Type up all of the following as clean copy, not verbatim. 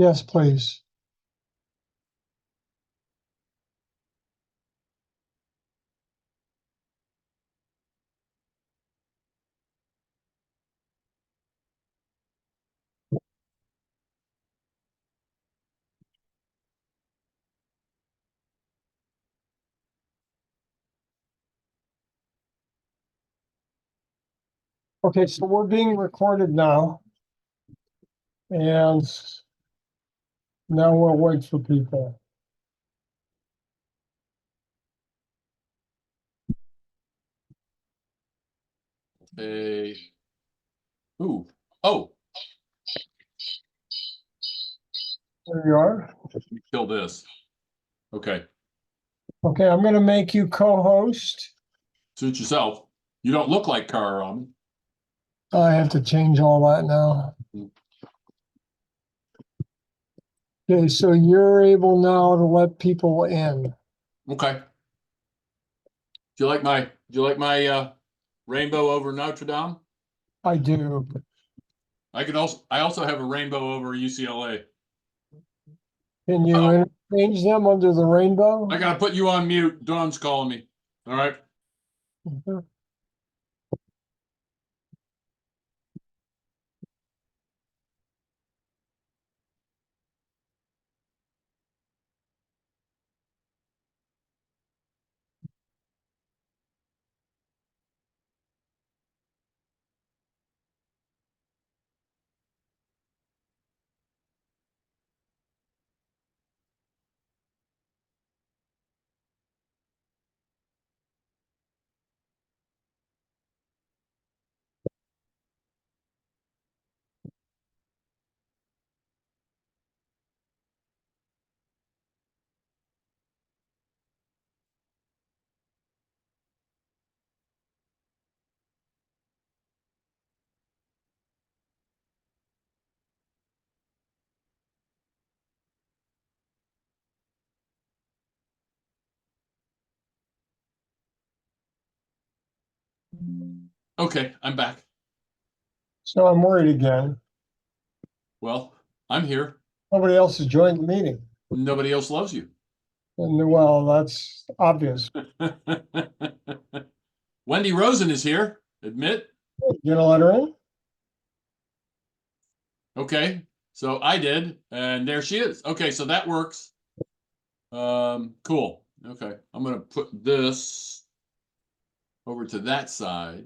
Yes, please. Okay, so we're being recorded now. And now we'll wait for people. Ooh. Oh, There you are. kill this. Okay. Okay, I'm gonna make you co-host. Suit yourself. You don't look like Carl. I have to change all that now. Okay, so you're able now to let people in. Okay. Do you like my rainbow over Notre Dame? I do. I also have a rainbow over UCLA. Can you interchange them under the rainbow? I gotta put you on mute. Dawn's calling me. All right. Mhm. Okay, I'm back. So I'm worried again. Well, I'm here. Nobody else has joined the meeting. Nobody else loves you. And well, that's obvious. Wendy Rosen is here. Admit. You gonna let her in? Okay. So I did, and there she is. Okay, so that works. Cool. Okay. I'm gonna put this over to that side,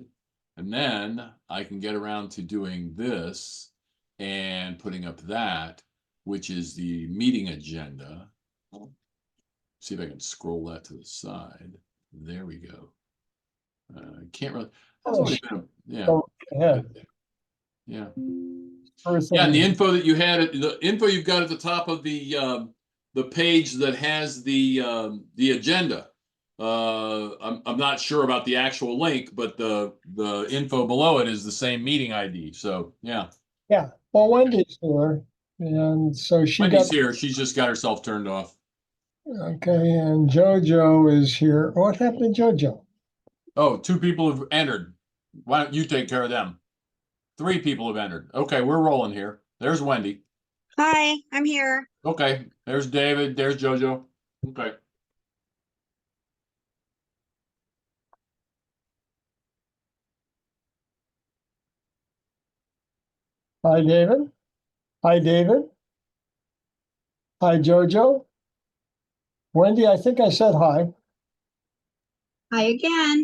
and then I can get around to doing this and putting up that, which is the meeting agenda. See if I can scroll that to the side. There we go. Can't really. That's only been yeah. Go ahead. Yeah. First Yeah, and the thing- info that you had, the info you've got at the top of the page that has the agenda. I'm not sure about the actual link, but the info below it is the same meeting ID. So yeah, Yeah, well, Wendy's here, and so she Wendy's got, here. She's just got herself turned off. okay, and JoJo is here. What happened to JoJo? Oh, two people have entered. Why don't you take care of them? Three people have entered. Okay, we're rolling here. There's Wendy. Hi, I'm here. Okay, there's David. There's JoJo. Okay. Hi, David. Hi, David. Hi, JoJo. Wendy, I think I said hi. Hi again.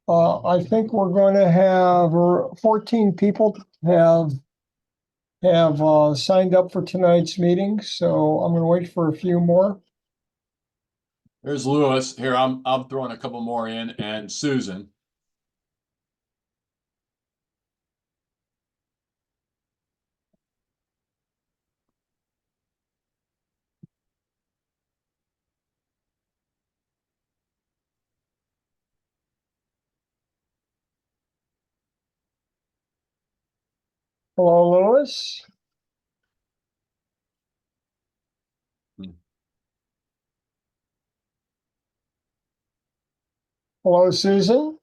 I think we're going to have 14 people have signed up for tonight's meeting, so I'm going to wait for a few more. There's Lewis. Here, I'm throwing a couple more in, and Susan. Hello, Lewis. Hello, Susan.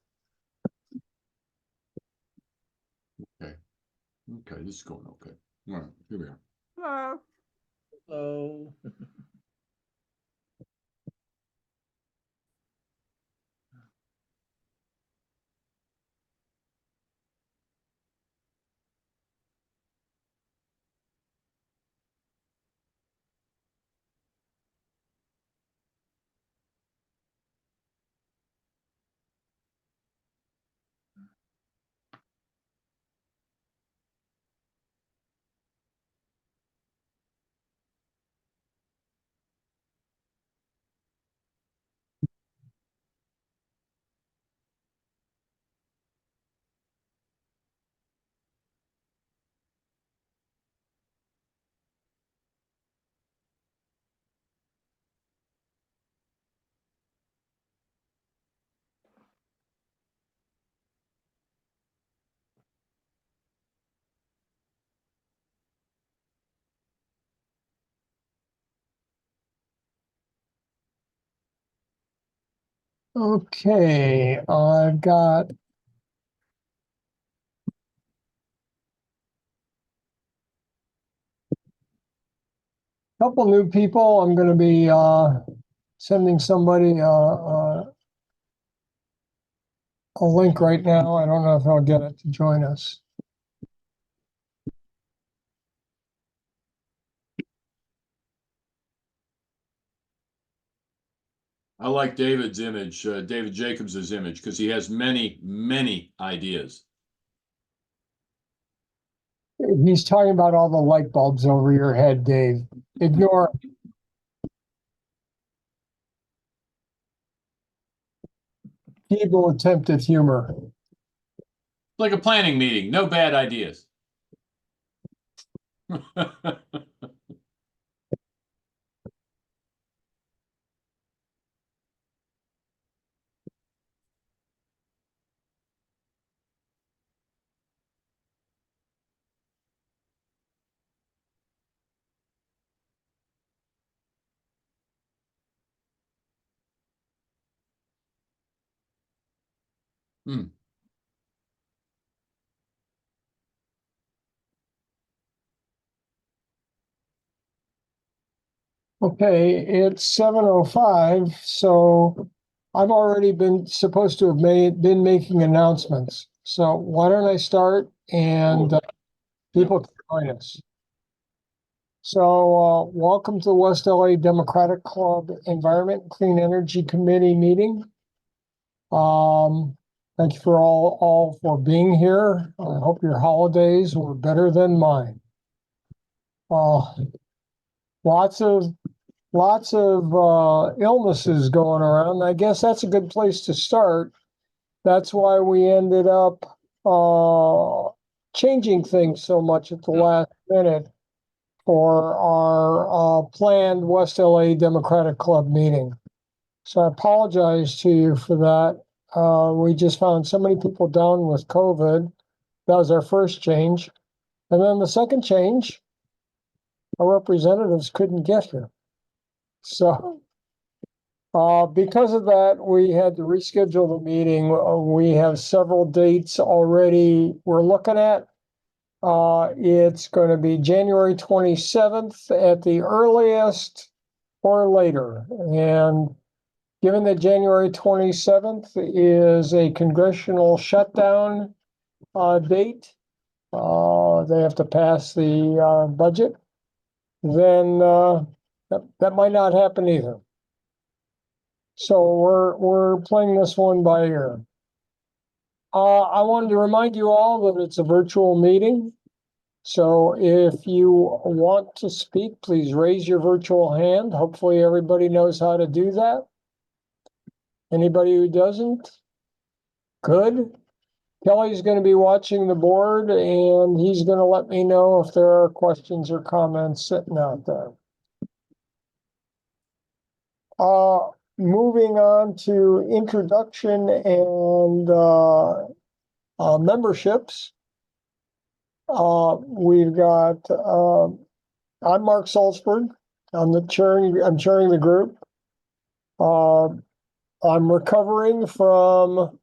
Okay, this is going okay. All right, here we are. Hello. Hello. Okay, I've got a couple new people. I'm going to be sending somebody a link right now. I don't know if I'll get it to join us. I like David's image, David Jacobs's image, because he has many, many ideas. He's talking about all the light bulbs over your head, Dave. Ignore him. Feeble attempt at humor. Like a planning meeting, no bad ideas. Hmm. Okay, it's 7:05, so I've already been supposed to have been making announcements. So why don't I start and people can join us. So welcome to the West LA Democratic Club Environment and Clean Energy Committee meeting. Thank you for all for being here. I hope your holidays were better than mine. Lots of illnesses going around. I guess that's a good place to start. That's why we ended up changing things so much at the last minute for our planned West LA Democratic Club meeting. So I apologize to you for that. We just found so many people down with COVID. That was our first change. And then the second change, our representatives couldn't get here. So because of that, we had to reschedule the meeting. We have several dates already we're looking at. It's going to be January 27th at the earliest or later. And given that January 27th is a congressional shutdown date, they have to pass the budget, then that might not happen either. So we're playing this one by ear. I wanted to remind you all that it's a virtual meeting. So if you want to speak, please raise your virtual hand. Hopefully everybody knows how to do that. Anybody who doesn't? Good. Kelly's going to be watching the board and he's going to let me know if there are questions or comments sitting out there. Moving on to introduction and memberships. We've got I'm Mark Salzberg. I'm chairing the group. I'm recovering from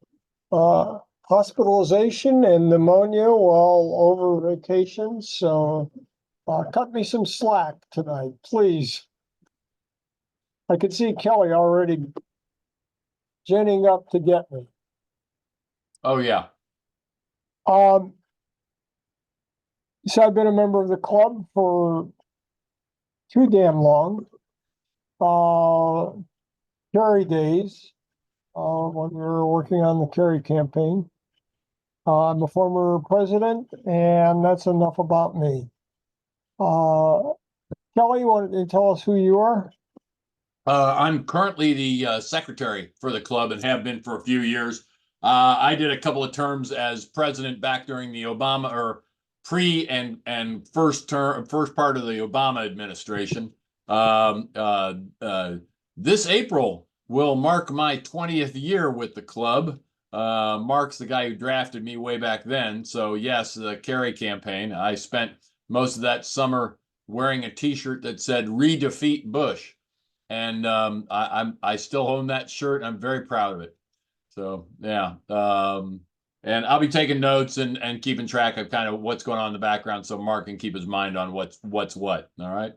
hospitalization and pneumonia while over vacation, so cut me some slack tonight, please. I could see Kelly already ginning up to get me. Oh, yeah. So I've been a member of the club for too damn long. Kerry days, when we were working on the Kerry campaign. I'm a former president, and that's enough about me. Kelly, why don't you tell us who you are? I'm currently the secretary for the club and have been for a few years. I did a couple of terms as president back during the Obama or pre and first part of the Obama administration. Um, uh, this April will mark my 20th year with the club. Mark's the guy who drafted me way back then. So yes, the Kerry campaign. I spent most of that summer wearing a T-shirt that said "Redefeat Bush." And I still own that shirt. I'm very proud of it. So yeah, and I'll be taking notes and keeping track of kind of what's going on in the background, so Mark can keep his mind on what's what. All right.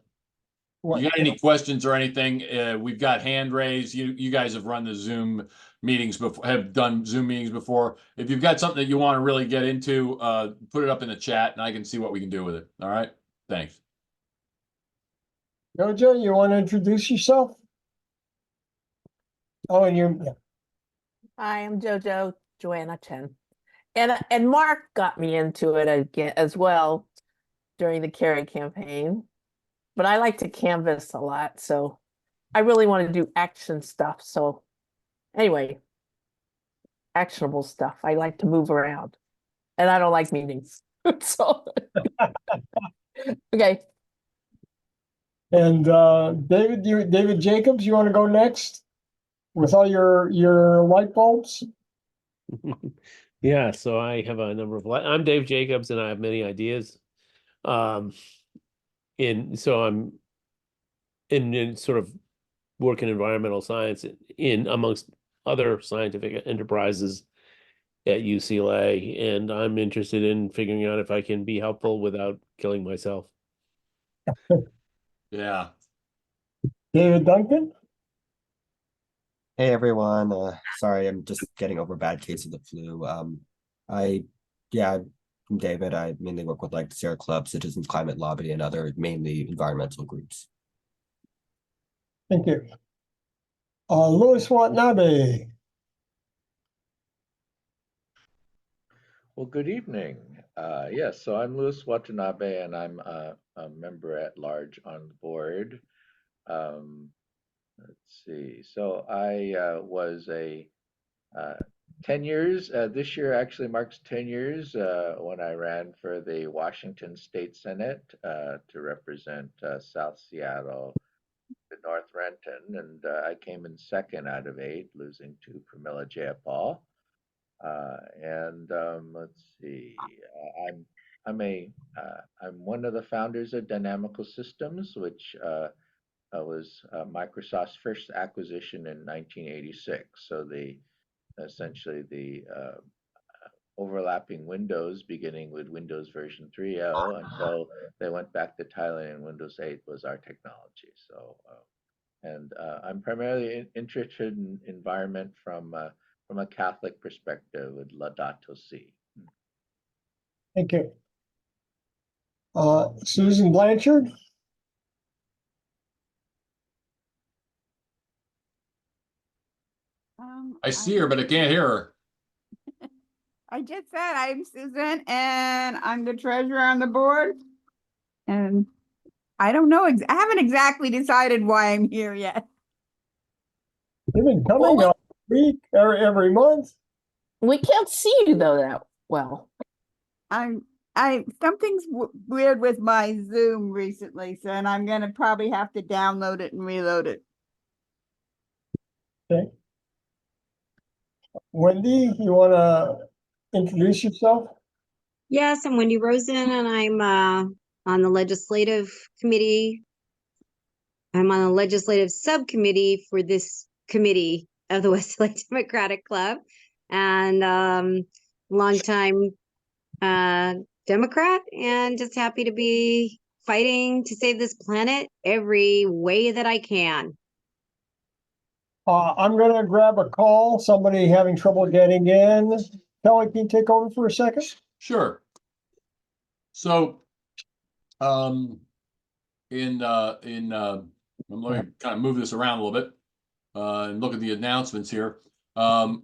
You got any questions or anything? We've got hand raised. You guys have run the Zoom meetings before, have done Zoom meetings before. If you've got something that you want to really get into, put it up in the chat, and I can see what we can do with it. All right. Thanks. Jojo, you want to introduce yourself? Oh, and you're, yeah. Hi, I'm JoJo Joanna Chen. And Mark got me into it again as well during the Kerry campaign. But I like to canvas a lot, so I really want to do action stuff. So anyway, actionable stuff. I like to move around. And I don't like meetings. So okay. And David Jacobs, you want to go next with all your light bulbs? Yeah, so I have a number of I'm Dave Jacobs and I have many ideas. I'm in sort of work in environmental science in amongst other scientific enterprises at UCLA, and I'm interested in figuring out if I can be helpful without killing myself. Yeah. David Duncan? Hey everyone, sorry, I'm just getting over a bad case of the flu. Yeah, I'm David. I mainly work with like the Sierra Club, Citizens Climate Lobby, and other mainly environmental groups. Thank you. Louis Watanabe. Well, good evening. Yes, so I'm Louis Watanabe, and I'm a member at large on the board. Let's see. So I was 10 years. This year actually marks 10 years when I ran for the Washington State Senate to represent South Seattle to North Renton, and I came in second out of 8, losing to Pramila Jayapal. Let's see. I'm one of the founders of Dynamical Systems, which was Microsoft's first acquisition in 1986. So essentially the overlapping Windows, beginning with Windows version 3.0 until they went back to Thailand, and Windows 8 was our technology. So, I'm primarily interested in environment from a Catholic perspective with Laudato Si. Thank you. Susan Blanchard? I see her, but I can't hear her. I just said I'm Susan and I'm the treasurer on the board. And I don't know, I haven't exactly decided why I'm here yet. You've been coming Well, up week or every month. We can't see you though that well. Something's weird with my Zoom recently, so and I'm gonna probably have to download it and reload it. Okay. Wendy, you want to introduce yourself? Yes, I'm Wendy Rosen, and I'm on the legislative committee. I'm on the legislative subcommittee for this committee of the Westlake Democratic Club and longtime Democrat, and just happy to be fighting to save this planet every way that I can. I'm gonna grab a call, somebody having trouble getting in. Kelly, can you take over for a second? Sure. So, let me kind of move this around a little bit, and look at the announcements here. Mark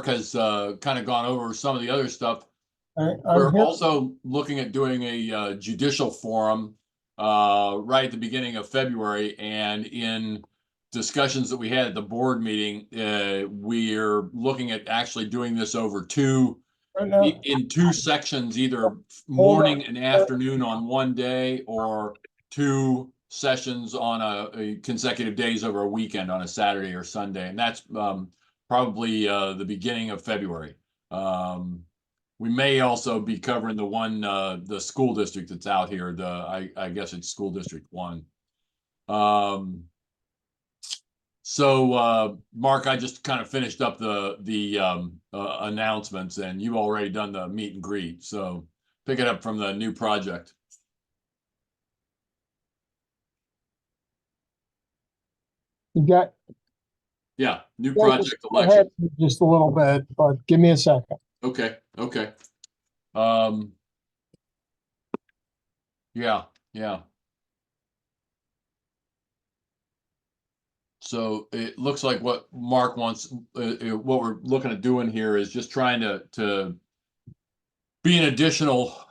has, kind of gone over some of the other stuff. I'm We're here. also looking at doing a judicial forum right at the beginning of February, and in discussions that we had at the board meeting, we're looking at actually doing this over Right now. in two sections, either morning and afternoon on one day, or two sessions on a consecutive days over a weekend on a Saturday or Sunday, and that's probably the beginning of February. We may also be covering the one, the school district that's out here. I guess it's School District 1. So Mark, I just kind of finished up the announcements, and you've already done the meet and greet. So pick it up from the new project. You got, Yeah, new go project election. ahead just a little bit, but give me a second. Okay. Yeah. So it looks like what Mark wants, what we're looking at doing here is just trying to be an additional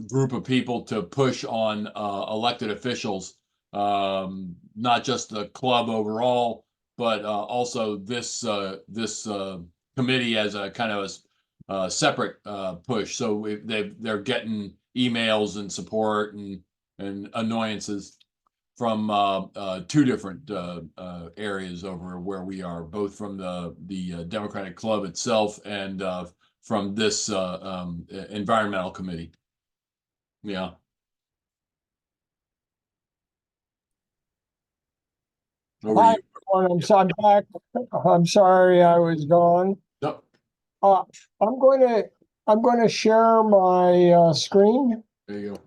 group of people to push on elected officials, not just the club overall, but also this committee as a kind of a separate push. So they're getting emails and support and annoyances from two different areas over where we are, both from the Democratic Club itself and from this environmental committee. Yeah. Over Hi, to you. everyone. I'm back. I'm sorry I was gone. Yep. I'm going to share my screen, There you go.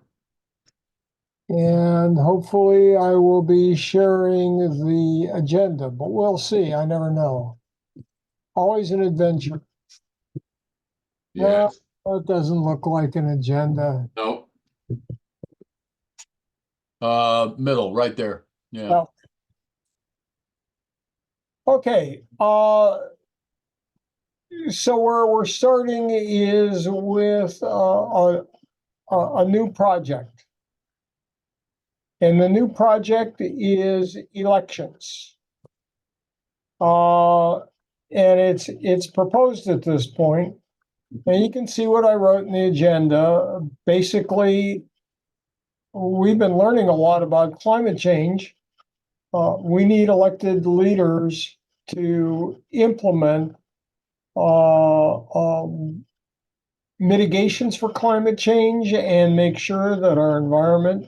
and hopefully I will be sharing the agenda, but we'll see. I never know. Always an adventure. Yeah. No, it doesn't look like an agenda. Nope. Middle, right there. Yeah. Well, okay. So where we're starting is with a new project. And the new project is elections. And it's proposed at this point. And you can see what I wrote in the agenda. Basically, we've been learning a lot about climate change. We need elected leaders to implement mitigations for climate change and make sure that our environment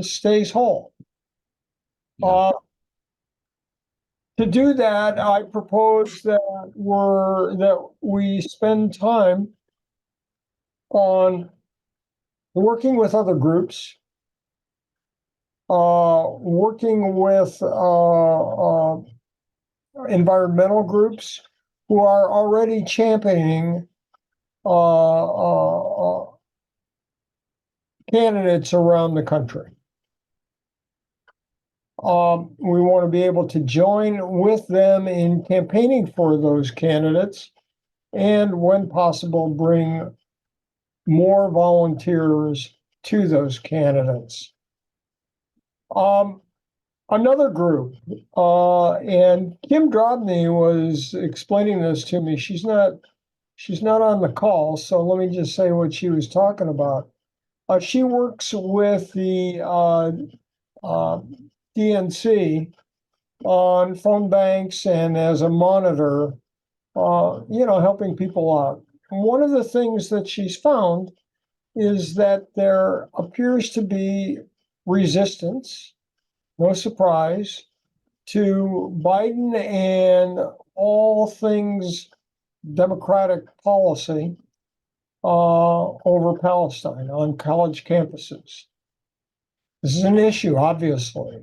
stays whole. Yeah. To do that, I propose that we spend time on working with other groups, working with environmental groups who are already championing candidates around the country. We want to be able to join with them in campaigning for those candidates, and when possible, bring more volunteers to those candidates. Another group, and Kim Drobny was explaining this to me. She's not on the call, so let me just say what she was talking about. She works with the DNC on phone banks and as a monitor, helping people out. And one of the things that she's found is that there appears to be resistance no surprise, to Biden and all things Democratic policy over Palestine on college campuses. This is an issue, obviously.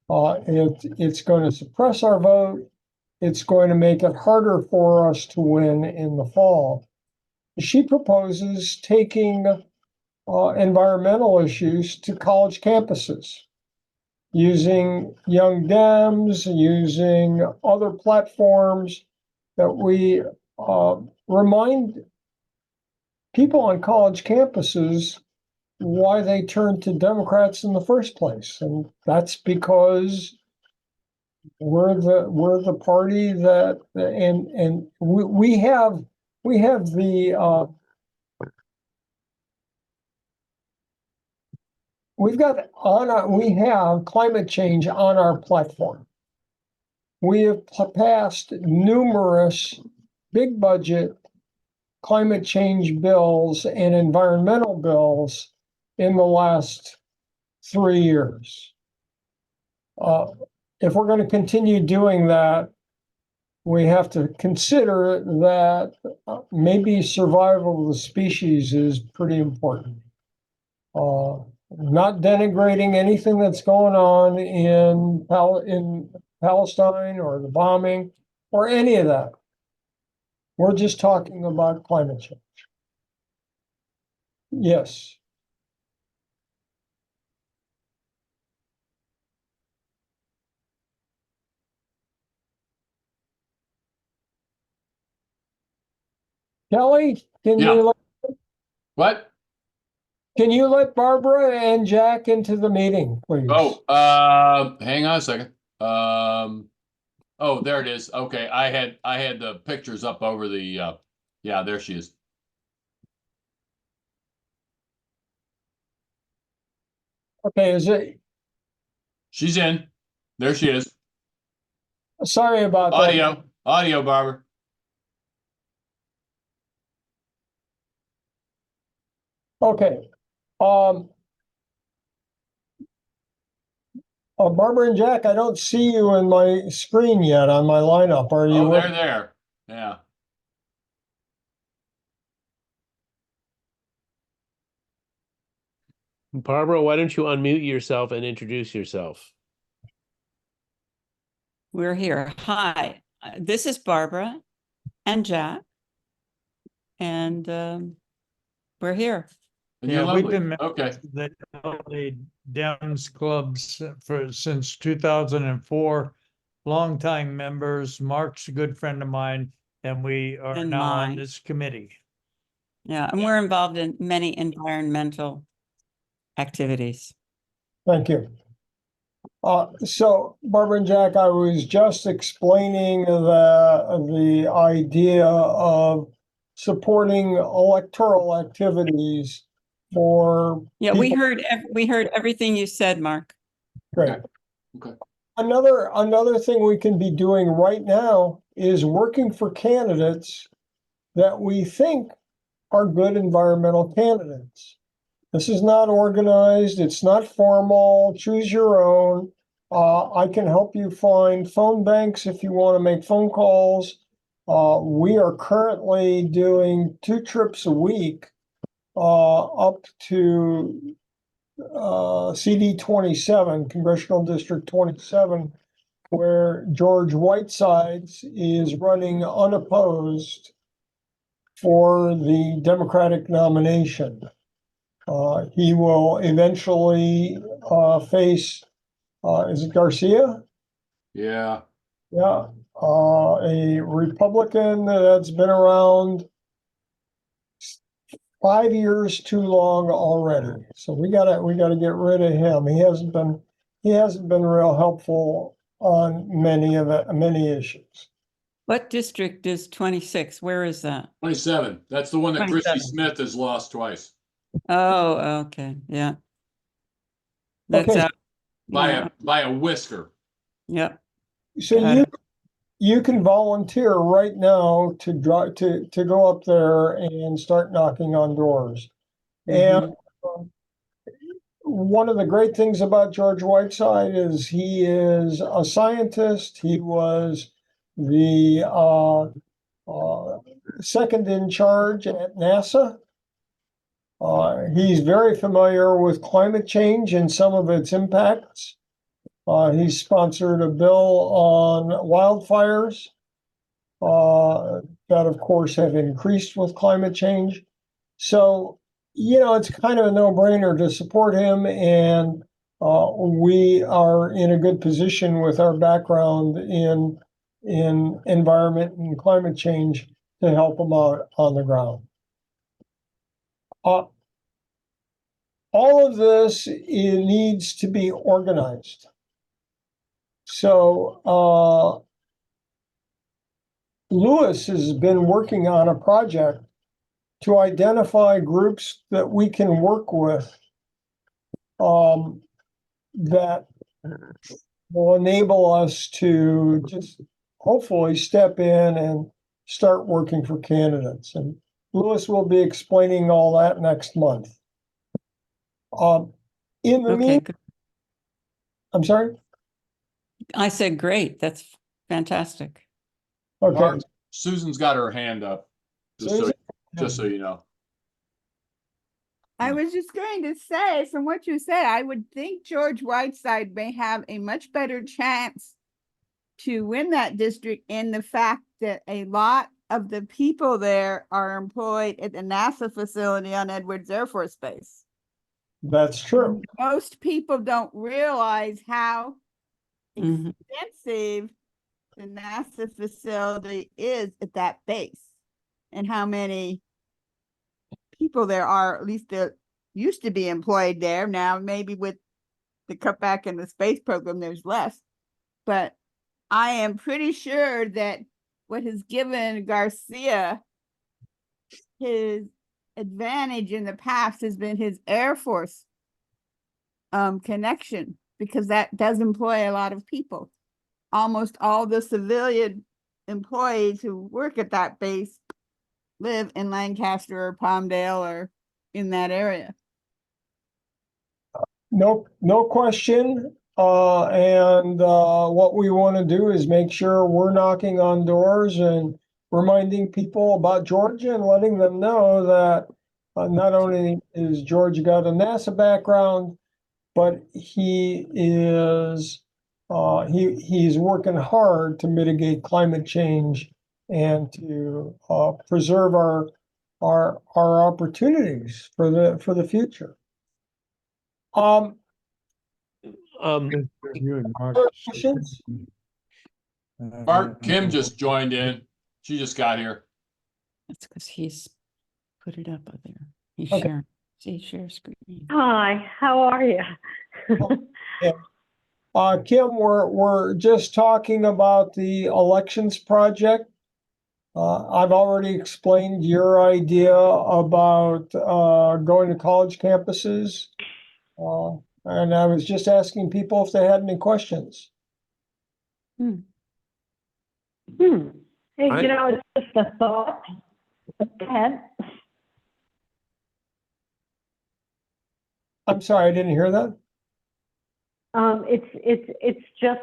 It's going to suppress our vote. It's going to make it harder for us to win in the fall. She proposes taking environmental issues to college campuses, using Young Dems, using other platforms that we remind people on college campuses why they turned to Democrats in the first place. And that's because we're the party that, and we have the we have climate change on our platform. We have passed numerous big budget climate change bills and environmental bills in the last 3 years. If we're going to continue doing that, we have to consider that maybe survival of the species is pretty important. Not denigrating anything that's going on in Palestine or the bombing or any of that. We're just talking about climate change. Yes. Kelly, Yeah. What? Can you let Barbara and Jack into the meeting, please? Oh, hang on a second. Oh, there it is. Okay, I had the pictures up over the yeah, there she is. Okay, is it? She's in. There she is. Sorry about that. Audio, Barbara. Okay. Barbara and Jack, I don't see you in my screen yet on my lineup. Are you? Oh, they're there. Yeah. Barbara, why don't you unmute yourself and introduce yourself? We're here. Hi, this is Barbara and Jack, and we're here. And Yeah, you're we've lovely. been members Okay. of the LA Dems clubs since 2004. Longtime members. Mark's a good friend of mine, and we are And now on mine. this committee. Yeah, and we're involved in many environmental activities. Thank you. So Barbara and Jack, I was just explaining the idea of supporting electoral activities for Yeah, people. we heard everything you said, Mark. Great. Okay. Another thing we can be doing right now is working for candidates that we think are good environmental candidates. This is not organized. It's not formal. Choose your own. I can help you find phone banks if you want to make phone calls. We are currently doing 2 trips a week up to CD 27, Congressional District 27, where George Whitesides is running unopposed for the Democratic nomination. He will eventually face, is it Garcia? Yeah. Yeah, a Republican that's been around 5 years too long already. So we gotta get rid of him. He hasn't been real helpful on many issues. What district is 26? Where is that? 27. That's the one that Chrissy 27. Smith has lost twice. Oh, okay, yeah. That's Okay. out. By a whisker. Yep. So Got you can volunteer right now to go up there and start knocking on doors. Mhm. And one of the great things about George Whiteside is he is a scientist. He was the second in charge at NASA. He's very familiar with climate change and some of its impacts. He's sponsored a bill on wildfires that, of course, have increased with climate change. So, it's kind of a no-brainer to support him, and we are in a good position with our background in environment and climate change to help him out on the ground. All of this, it needs to be organized. So Lewis has been working on a project to identify groups that we can work with that will enable us to just hopefully step in and start working for candidates. And Lewis will be explaining all that next month. In the Okay, good. I'm sorry? I said, great. That's fantastic. Okay. Mark, Susan's got her hand up, just Susan? so you know. I was just going to say, from what you said, I would think George Whiteside may have a much better chance to win that district in the fact that a lot of the people there are employed at the NASA facility on Edwards Air Force Base. That's true. Most people don't realize how Mhm. extensive the NASA facility is at that base and how many people there are, at least that used to be employed there. Now, maybe with the cutback in the space program, there's less. But I am pretty sure that what has given Garcia his advantage in the past has been his Air Force connection, because that does employ a lot of people. Almost all the civilian employees who work at that base live in Lancaster or Palmdale or in that area. No question. And what we want to do is make sure we're knocking on doors and reminding people about Georgia and letting them know that not only is Georgia got a NASA background, but he is he's working hard to mitigate climate change and to preserve our opportunities for the future. Questions? Mark, Kim just joined in. She just got here. That's because he's put it up there. He's Okay. sharing. See, share screen. Hi, how are you? Kim, we're just talking about the elections project. I've already explained your idea about going to college campuses. And I was just asking people if they had any questions. Hey, it's just a thought. Go ahead. I'm sorry, I didn't hear that. It's just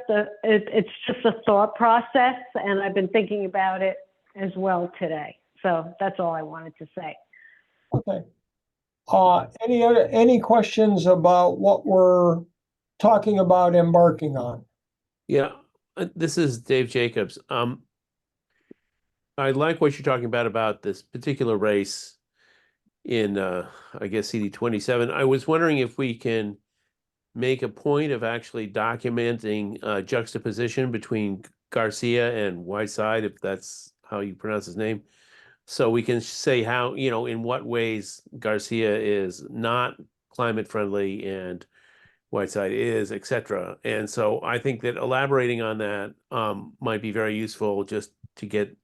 a thought process, and I've been thinking about it as well today. So that's all I wanted to say. Okay. Any questions about what we're talking about embarking on? Yeah, this is Dave Jacobs. I like what you're talking about this particular race in, I guess, CD 27. I was wondering if we can make a point of actually documenting juxtaposition between Garcia and Whiteside, if that's how you pronounce his name. So we can say how, in what ways Garcia is not climate friendly and Whiteside is, etc. And so I think that elaborating on that might be very useful, just to get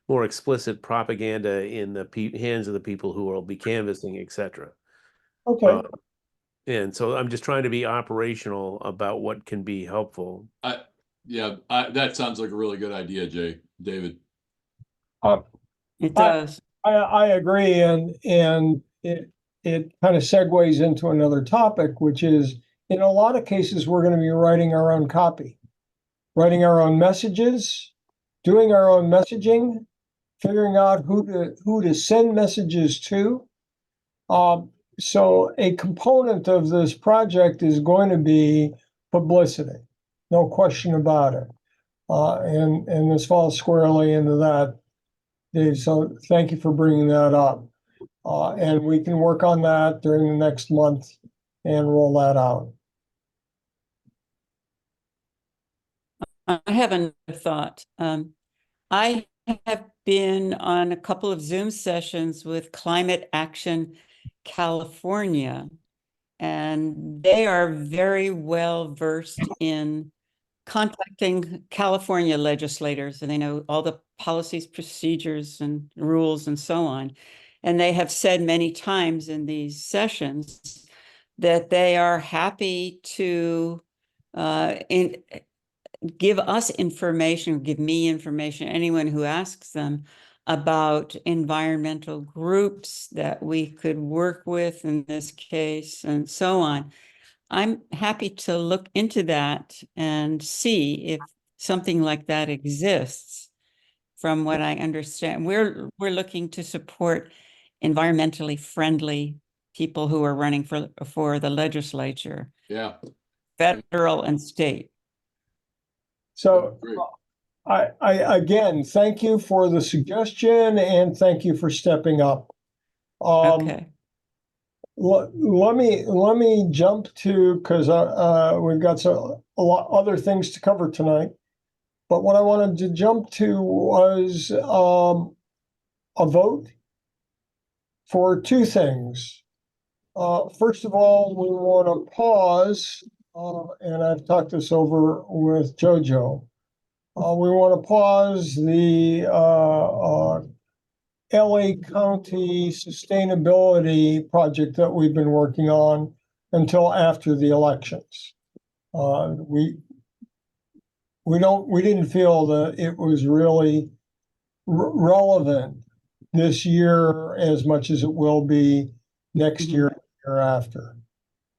more explicit propaganda in the hands of the people who will be canvassing, etc. Okay. And so I'm just trying to be operational about what can be helpful. That sounds like a really good idea, David. It does. I agree, and it kind of segues into another topic, which is in a lot of cases, we're going to be writing our own copy, writing our own messages, doing our own messaging, figuring out who to send messages to. So a component of this project is going to be publicity, no question about it. And this falls squarely into that, Dave. So thank you for bringing that up. And we can work on that during the next month and roll that out. I have another thought. I have been on a couple of Zoom sessions with Climate Action California, and they are very well versed in contacting California legislators, and they know all the policies, procedures, and rules, and so on. And they have said many times in these sessions that they are happy to give us information, give me information, anyone who asks them about environmental groups that we could work with in this case, and so on. I'm happy to look into that and see if something like that exists. From what I understand, we're looking to support environmentally friendly people who are running for the legislature, Yeah. federal and state. So Great. I again, thank you for the suggestion and thank you for stepping up. Okay. Let me jump to, because we've got a lot other things to cover tonight. But what I wanted to jump to was a vote for two things. First of all, we want to pause, and I've talked this over with JoJo. We want to pause the LA County sustainability project that we've been working on until after the elections. We didn't feel that it was really relevant this year as much as it will be next year and the year after.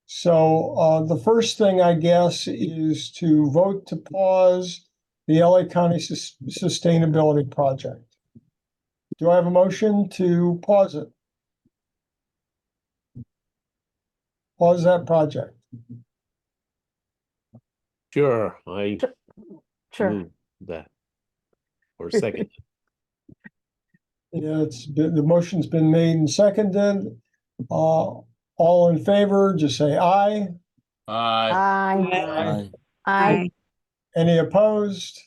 So the first thing, I guess, is to vote to pause the LA County Sustainability Project. Do I have a motion to pause it? Pause that project. Sure, I Sure. move that. Or second. Yeah, the motion's been made and seconded. All in favor, just say aye. Aye. Aye. Any opposed?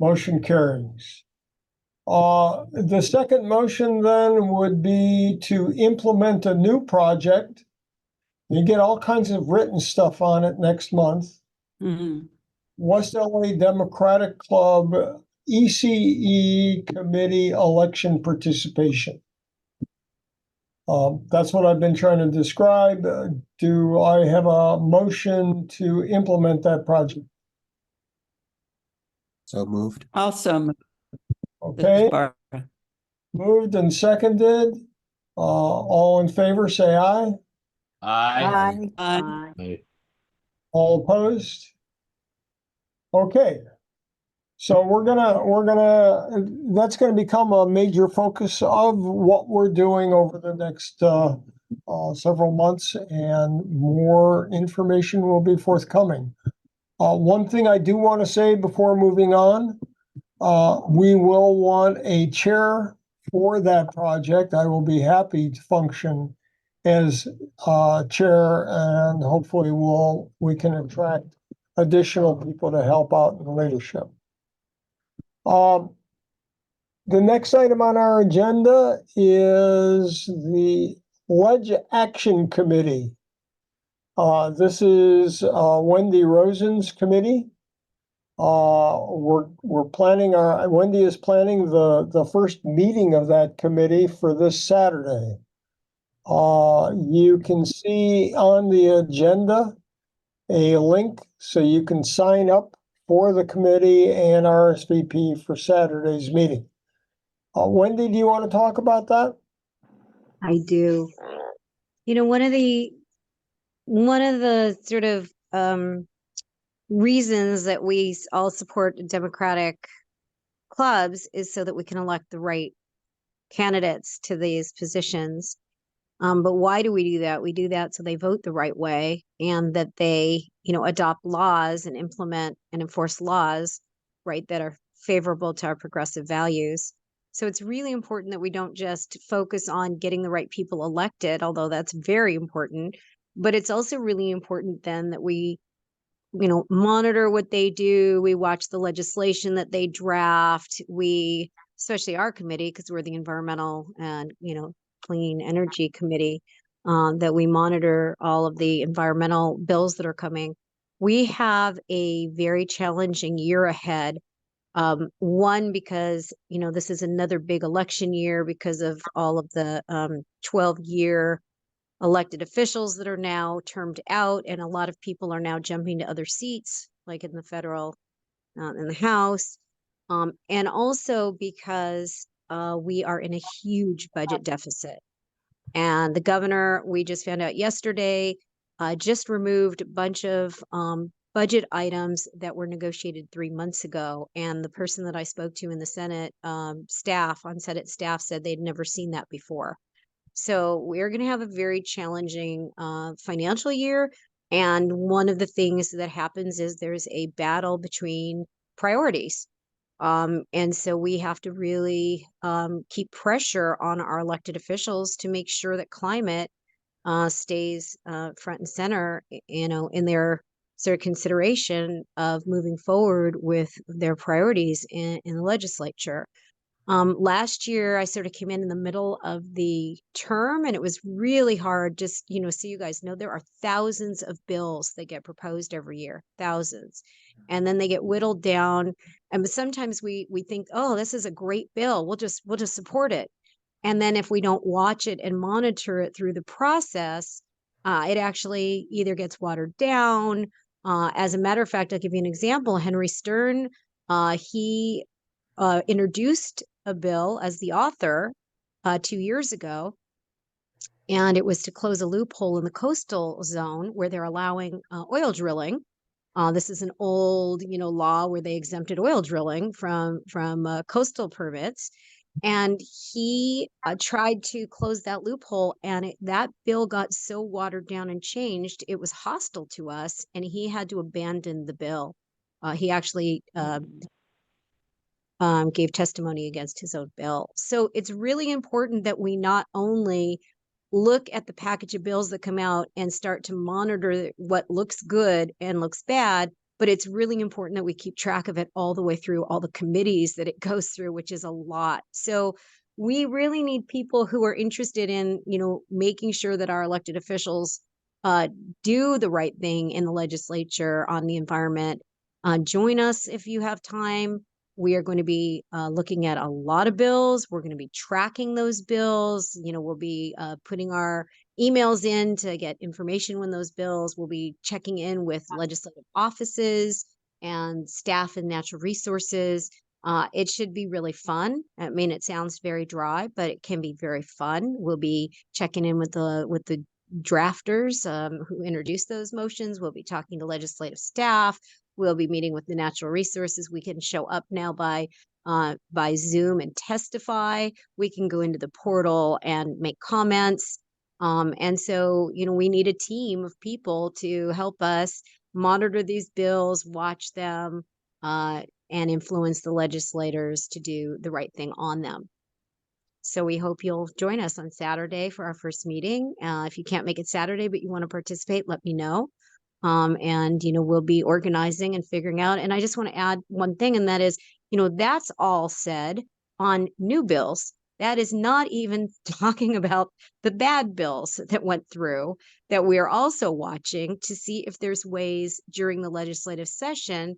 Motion carries. The second motion then would be to implement a new project. You get all kinds of written stuff on it next month. West LA Democratic Club ECE Committee election participation. That's what I've been trying to describe. Do I have a motion to implement that project? So moved. Also, Okay, Barbara. moved and seconded. All in favor, say aye. Aye. Aye. I All opposed? Okay. So that's gonna become a major focus of what we're doing over the next several months, and more information will be forthcoming. One thing I do want to say before moving on, we will want a chair for that project. I will be happy to function as chair, and hopefully we can attract additional people to help out in leadership. The next item on our agenda is the Ledge Action Committee. This is Wendy Rosen's committee. We're planning Wendy is planning the first meeting of that committee for this Saturday. You can see on the agenda a link so you can sign up for the committee and RSVP for Saturday's meeting. Wendy, do you want to talk about that? I do. one of the sort of reasons that we all support Democratic clubs is so that we can elect the right candidates to these positions. But why do we do that? We do that so they vote the right way and that they, adopt laws and implement and enforce laws, right, that are favorable to our progressive values. So it's really important that we don't just focus on getting the right people elected, although that's very important, but it's also really important then that we monitor what they do. We watch the legislation that they draft. We, especially our committee, because we're the environmental and, clean energy committee, that we monitor all of the environmental bills that are coming. We have a very challenging year ahead. One, because, this is another big election year because of all of the 12-year elected officials that are now termed out, and a lot of people are now jumping to other seats, like in the federal, in the House, and also because we are in a huge budget deficit. And the governor, we just found out yesterday, just removed a bunch of budget items that were negotiated 3 months ago. And the person that I spoke to in the Senate staff, on Senate staff, said they'd never seen that before. So we're going to have a very challenging financial year. And one of the things that happens is there's a battle between priorities. And so we have to really keep pressure on our elected officials to make sure that climate stays front and center, in their sort of consideration of moving forward with their priorities in the legislature. Last year, I sort of came in the middle of the term, and it was really hard. Just, so you guys know, there are thousands of bills that get proposed every year, thousands, and then they get whittled down. And sometimes we think, oh, this is a great bill. We'll just support it. And then if we don't watch it and monitor it through the process, it actually either gets watered down. As a matter of fact, I'll give you an example. Henry Stern, he introduced a bill as the author 2 years ago, and it was to close a loophole in the coastal zone where they're allowing oil drilling. This is an old, law where they exempted oil drilling from coastal permits, and he tried to close that loophole, and that bill got so watered down and changed, it was hostile to us, and he had to abandon the bill. He actually gave testimony against his own bill. So it's really important that we not only look at the package of bills that come out and start to monitor what looks good and looks bad, but it's really important that we keep track of it all the way through all the committees that it goes through, which is a lot. So we really need people who are interested in, making sure that our elected officials do the right thing in the legislature on the environment. Join us if you have time. We are going to be looking at a lot of bills. We're going to be tracking those bills. We'll be putting our emails in to get information when those bills. We'll be checking in with legislative offices and staff and natural resources. It should be really fun. I mean, it sounds very dry, but it can be very fun. We'll be checking in with the drafters who introduced those motions. We'll be talking to legislative staff. We'll be meeting with the natural resources. We can show up now by Zoom and testify. We can go into the portal and make comments. And so, we need a team of people to help us monitor these bills, watch them, and influence the legislators to do the right thing on them. So we hope you'll join us on Saturday for our first meeting. If you can't make it Saturday, but you want to participate, let me know. And, we'll be organizing and figuring out. And I just want to add one thing, and that is, that's all said on new bills. That is not even talking about the bad bills that went through that we are also watching to see if there's ways during the legislative session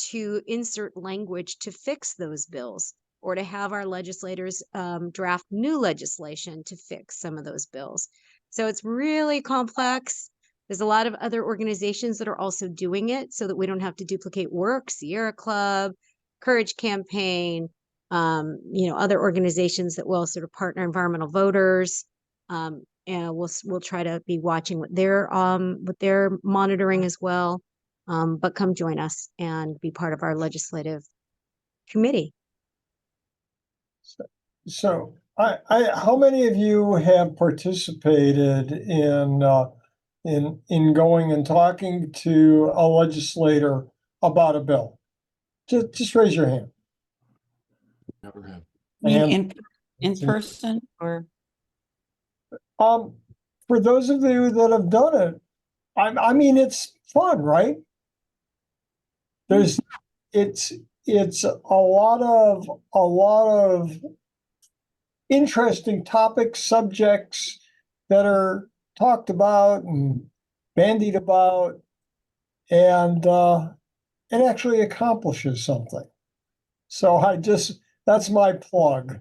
to insert language to fix those bills, or to have our legislators draft new legislation to fix some of those bills. So it's really complex. There's a lot of other organizations that are also doing it so that we don't have to duplicate work. Sierra Club, Courage Campaign, other organizations that will sort of partner environmental voters. and we'll try to be watching what they're monitoring as well. But come join us and be part of our legislative committee. So how many of you have participated in going and talking to a legislator about a bill? Just raise your hand. Never have. I mean, And in person or? for those of you that have done it, I mean, it's fun, right? It's a lot of interesting topics, subjects that are talked about and bandied about, and it actually accomplishes something. So that's my plug.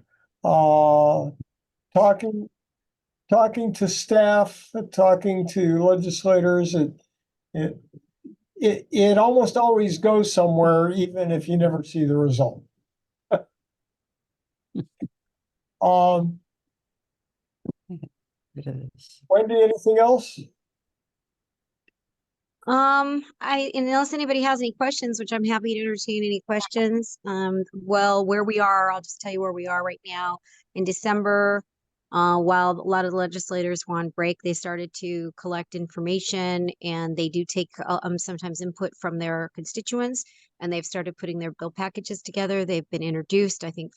Talking to staff, talking to legislators, it almost always goes somewhere, even if you never see the result. Wendy, anything else? Unless anybody has any questions, which I'm happy to entertain any questions. Well, where we are, I'll just tell you where we are right now. In December, while a lot of the legislators were on break, they started to collect information, and they do take sometimes input from their constituents, and they've started putting their bill packages together. They've been introduced. I think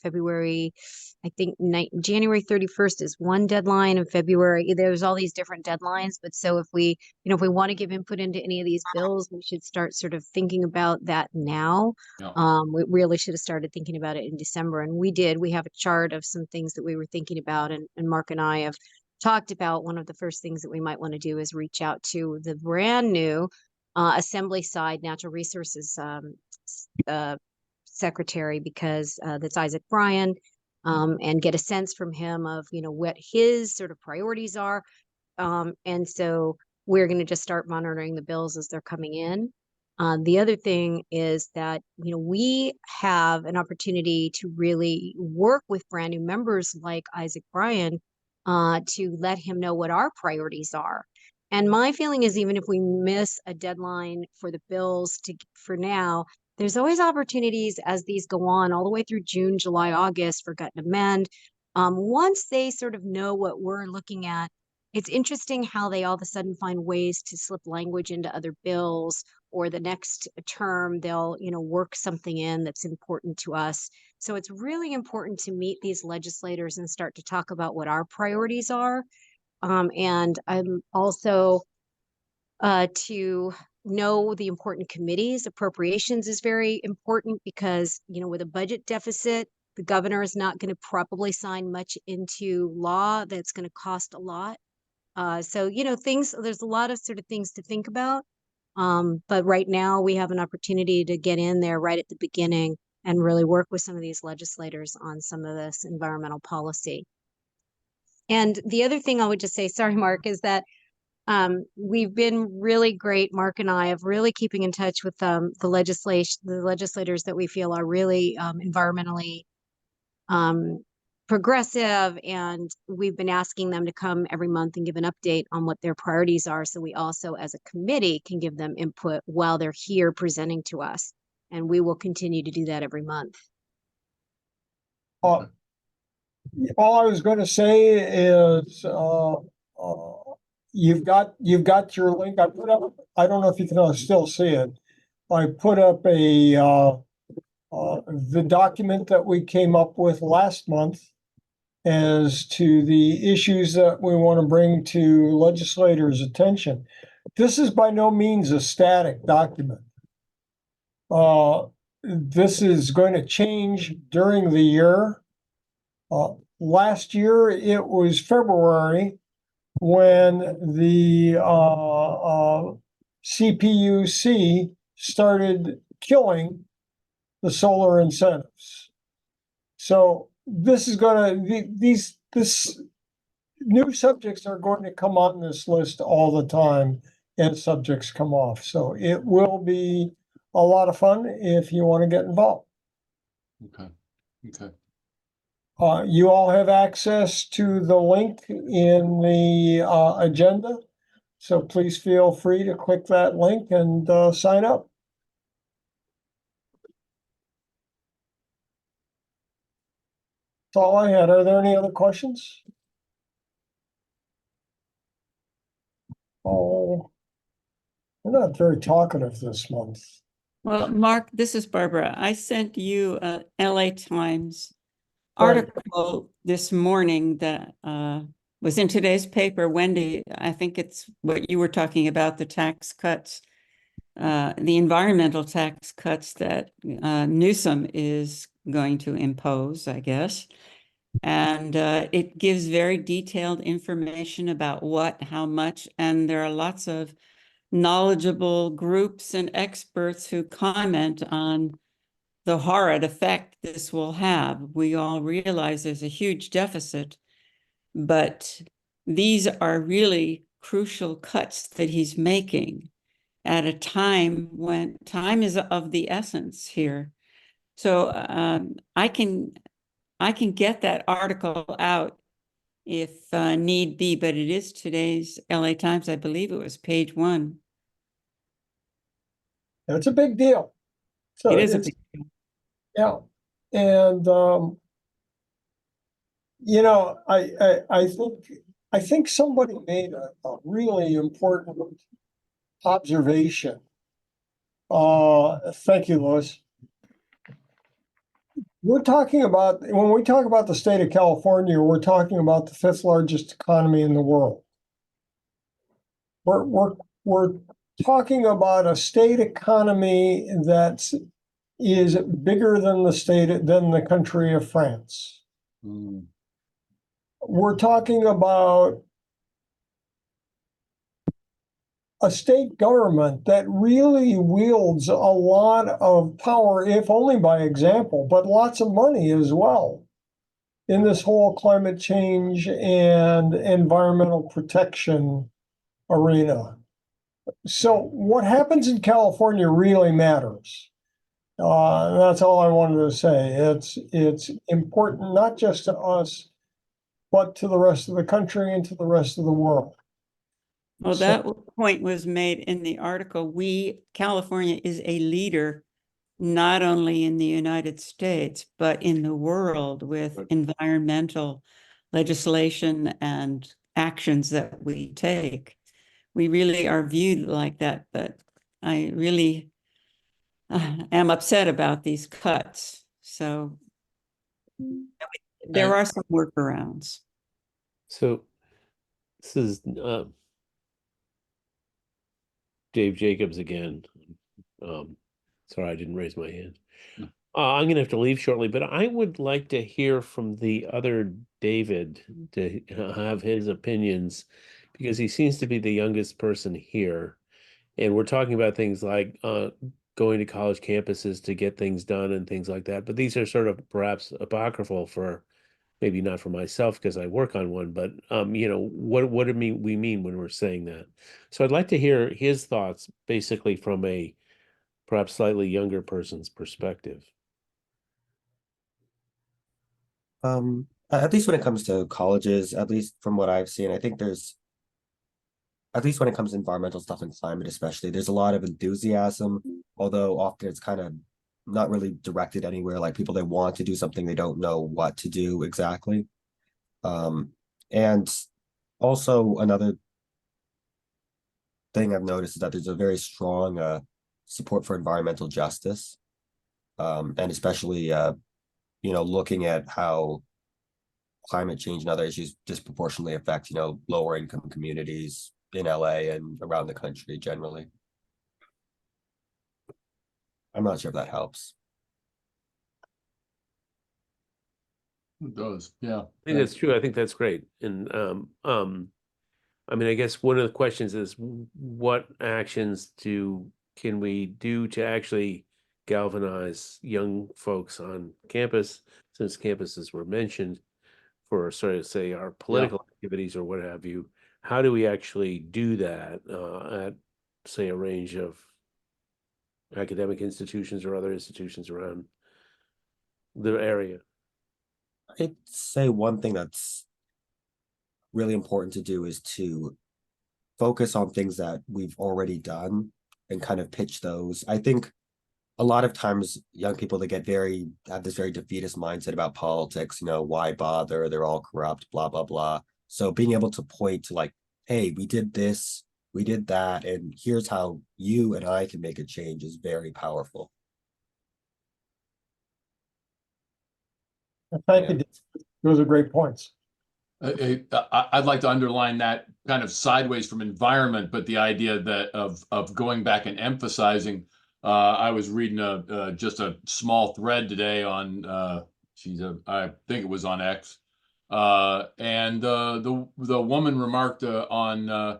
January 31st is one deadline, and February, there's all these different deadlines. But so if we want to give input into any of these bills, we should start sort of thinking about that now. Yeah. We really should have started thinking about it in December, and we did. We have a chart of some things that we were thinking about, and Mark and I have talked about. One of the first things that we might want to do is reach out to the brand new Assembly side Natural Resources secretary, because that's Isaac Bryan, and get a sense from him of what his sort of priorities are. And so we're going to just start monitoring the bills as they're coming in. The other thing is that, we have an opportunity to really work with brand new members like Isaac Bryan to let him know what our priorities are. And my feeling is, even if we miss a deadline for the bills for now, there's always opportunities as these go on all the way through June, July, August for gut and amend. Once they sort of know what we're looking at, it's interesting how they all of a sudden find ways to slip language into other bills, or the next term they'll work something in that's important to us. So it's really important to meet these legislators and start to talk about what our priorities are. And I'm also to know the important committees. Appropriations is very important because, with a budget deficit, the governor is not going to probably sign much into law that's going to cost a lot. So, there's a lot of sort of things to think about. But right now we have an opportunity to get in there right at the beginning and really work with some of these legislators on some of this environmental policy. And the other thing I would just say, sorry, Mark, is that we've been really great, Mark and I, of really keeping in touch with the legislators that we feel are really environmentally progressive, and we've been asking them to come every month and give an update on what their priorities are, so we also as a committee can give them input while they're here presenting to us, and we will continue to do that every month. All I was going to say is you've got your link. I put up, I don't know if you can still see it. I put up the document that we came up with last month as to the issues that we want to bring to legislators' attention. This is by no means a static document. This is going to change during the year. Last year, it was February when the CPUC started killing the solar incentives. So this is going to, this new subjects are going to come on this list all the time as subjects come off. So it will be a lot of fun if you want to get involved. Okay. You all have access to the link in the agenda. So please feel free to click that link and sign up. That's all I had. Are there any other questions? Oh, we're not very talkative this month. Well, Mark, this is Barbara. I sent you a LA Times Right. article this morning that was in today's paper. Wendy, I think it's what you were talking about, the tax cuts, the environmental tax cuts that Newsom is going to impose, I guess. And it gives very detailed information about what, how much, and there are lots of knowledgeable groups and experts who comment on the horrid effect this will have. We all realize there's a huge deficit, but these are really crucial cuts that he's making at a time when time is of the essence here. So I can get that article out if need be, but it is today's LA Times. I believe it was page 1. It's a big deal. So It is a it's, big deal. yeah. And you know, I think somebody made a really important observation. Thank you, Louis. We're talking about, when we talk about the state of California, we're talking about the 5th largest economy in the world. We're talking about a state economy that is bigger than the country of France. Mm. We're talking about a state government that really wields a lot of power, if only by example, but lots of money as well in this whole climate change and environmental protection arena. So what happens in California really matters. That's all I wanted to say. It's important not just to us, but to the rest of the country and to the rest of the world. Well, that point was made in the article. California is a leader, not only in the United States, but in the world with environmental legislation and actions that we take. We really are viewed like that, but I really am upset about these cuts. So there are some workarounds. So this is Dave Jacobs again. Sorry, I didn't raise my hand. I'm going to have to leave shortly, but I would like to hear from the other David to have his opinions, because he seems to be the youngest person here. And we're talking about things like going to college campuses to get things done and things like that. But these are sort of perhaps apocryphal for, maybe not for myself because I work on one, but you know, what do we mean when we're saying that? So I'd like to hear his thoughts basically from a perhaps slightly younger person's perspective. At least when it comes to colleges, at least from what I've seen, I think there's, at least when it comes to environmental stuff and climate especially, there's a lot of enthusiasm, although often it's kind of not really directed anywhere. Like people, they want to do something, they don't know what to do exactly. And also another thing I've noticed is that there's a very strong support for environmental justice, and especially you know, looking at how climate change and other issues disproportionately affect, you know, lower income communities in LA and around the country generally. I'm not sure if that helps. It does, yeah. I think that's true. I think that's great. And I mean, I guess one of the questions is what actions can we do to actually galvanize young folks on campus, since campuses were mentioned, for sort of say our political activities or what have you. How do we actually do that at, say, a range of academic institutions or other institutions around the area? I'd say one thing that's really important to do is to focus on things that we've already done and kind of pitch those. I think a lot of times young people, they have this very defeatist mindset about politics, why bother? They're all corrupt, blah, blah, blah. So being able to point to like, hey, we did this, we did that, and here's how you and I can make a change is very powerful. Thank you. Those are great points. I'd like to underline that kind of sideways from environment, but the idea that of going back and emphasizing. I was reading just a small thread today on I think it was on X, and the woman remarked on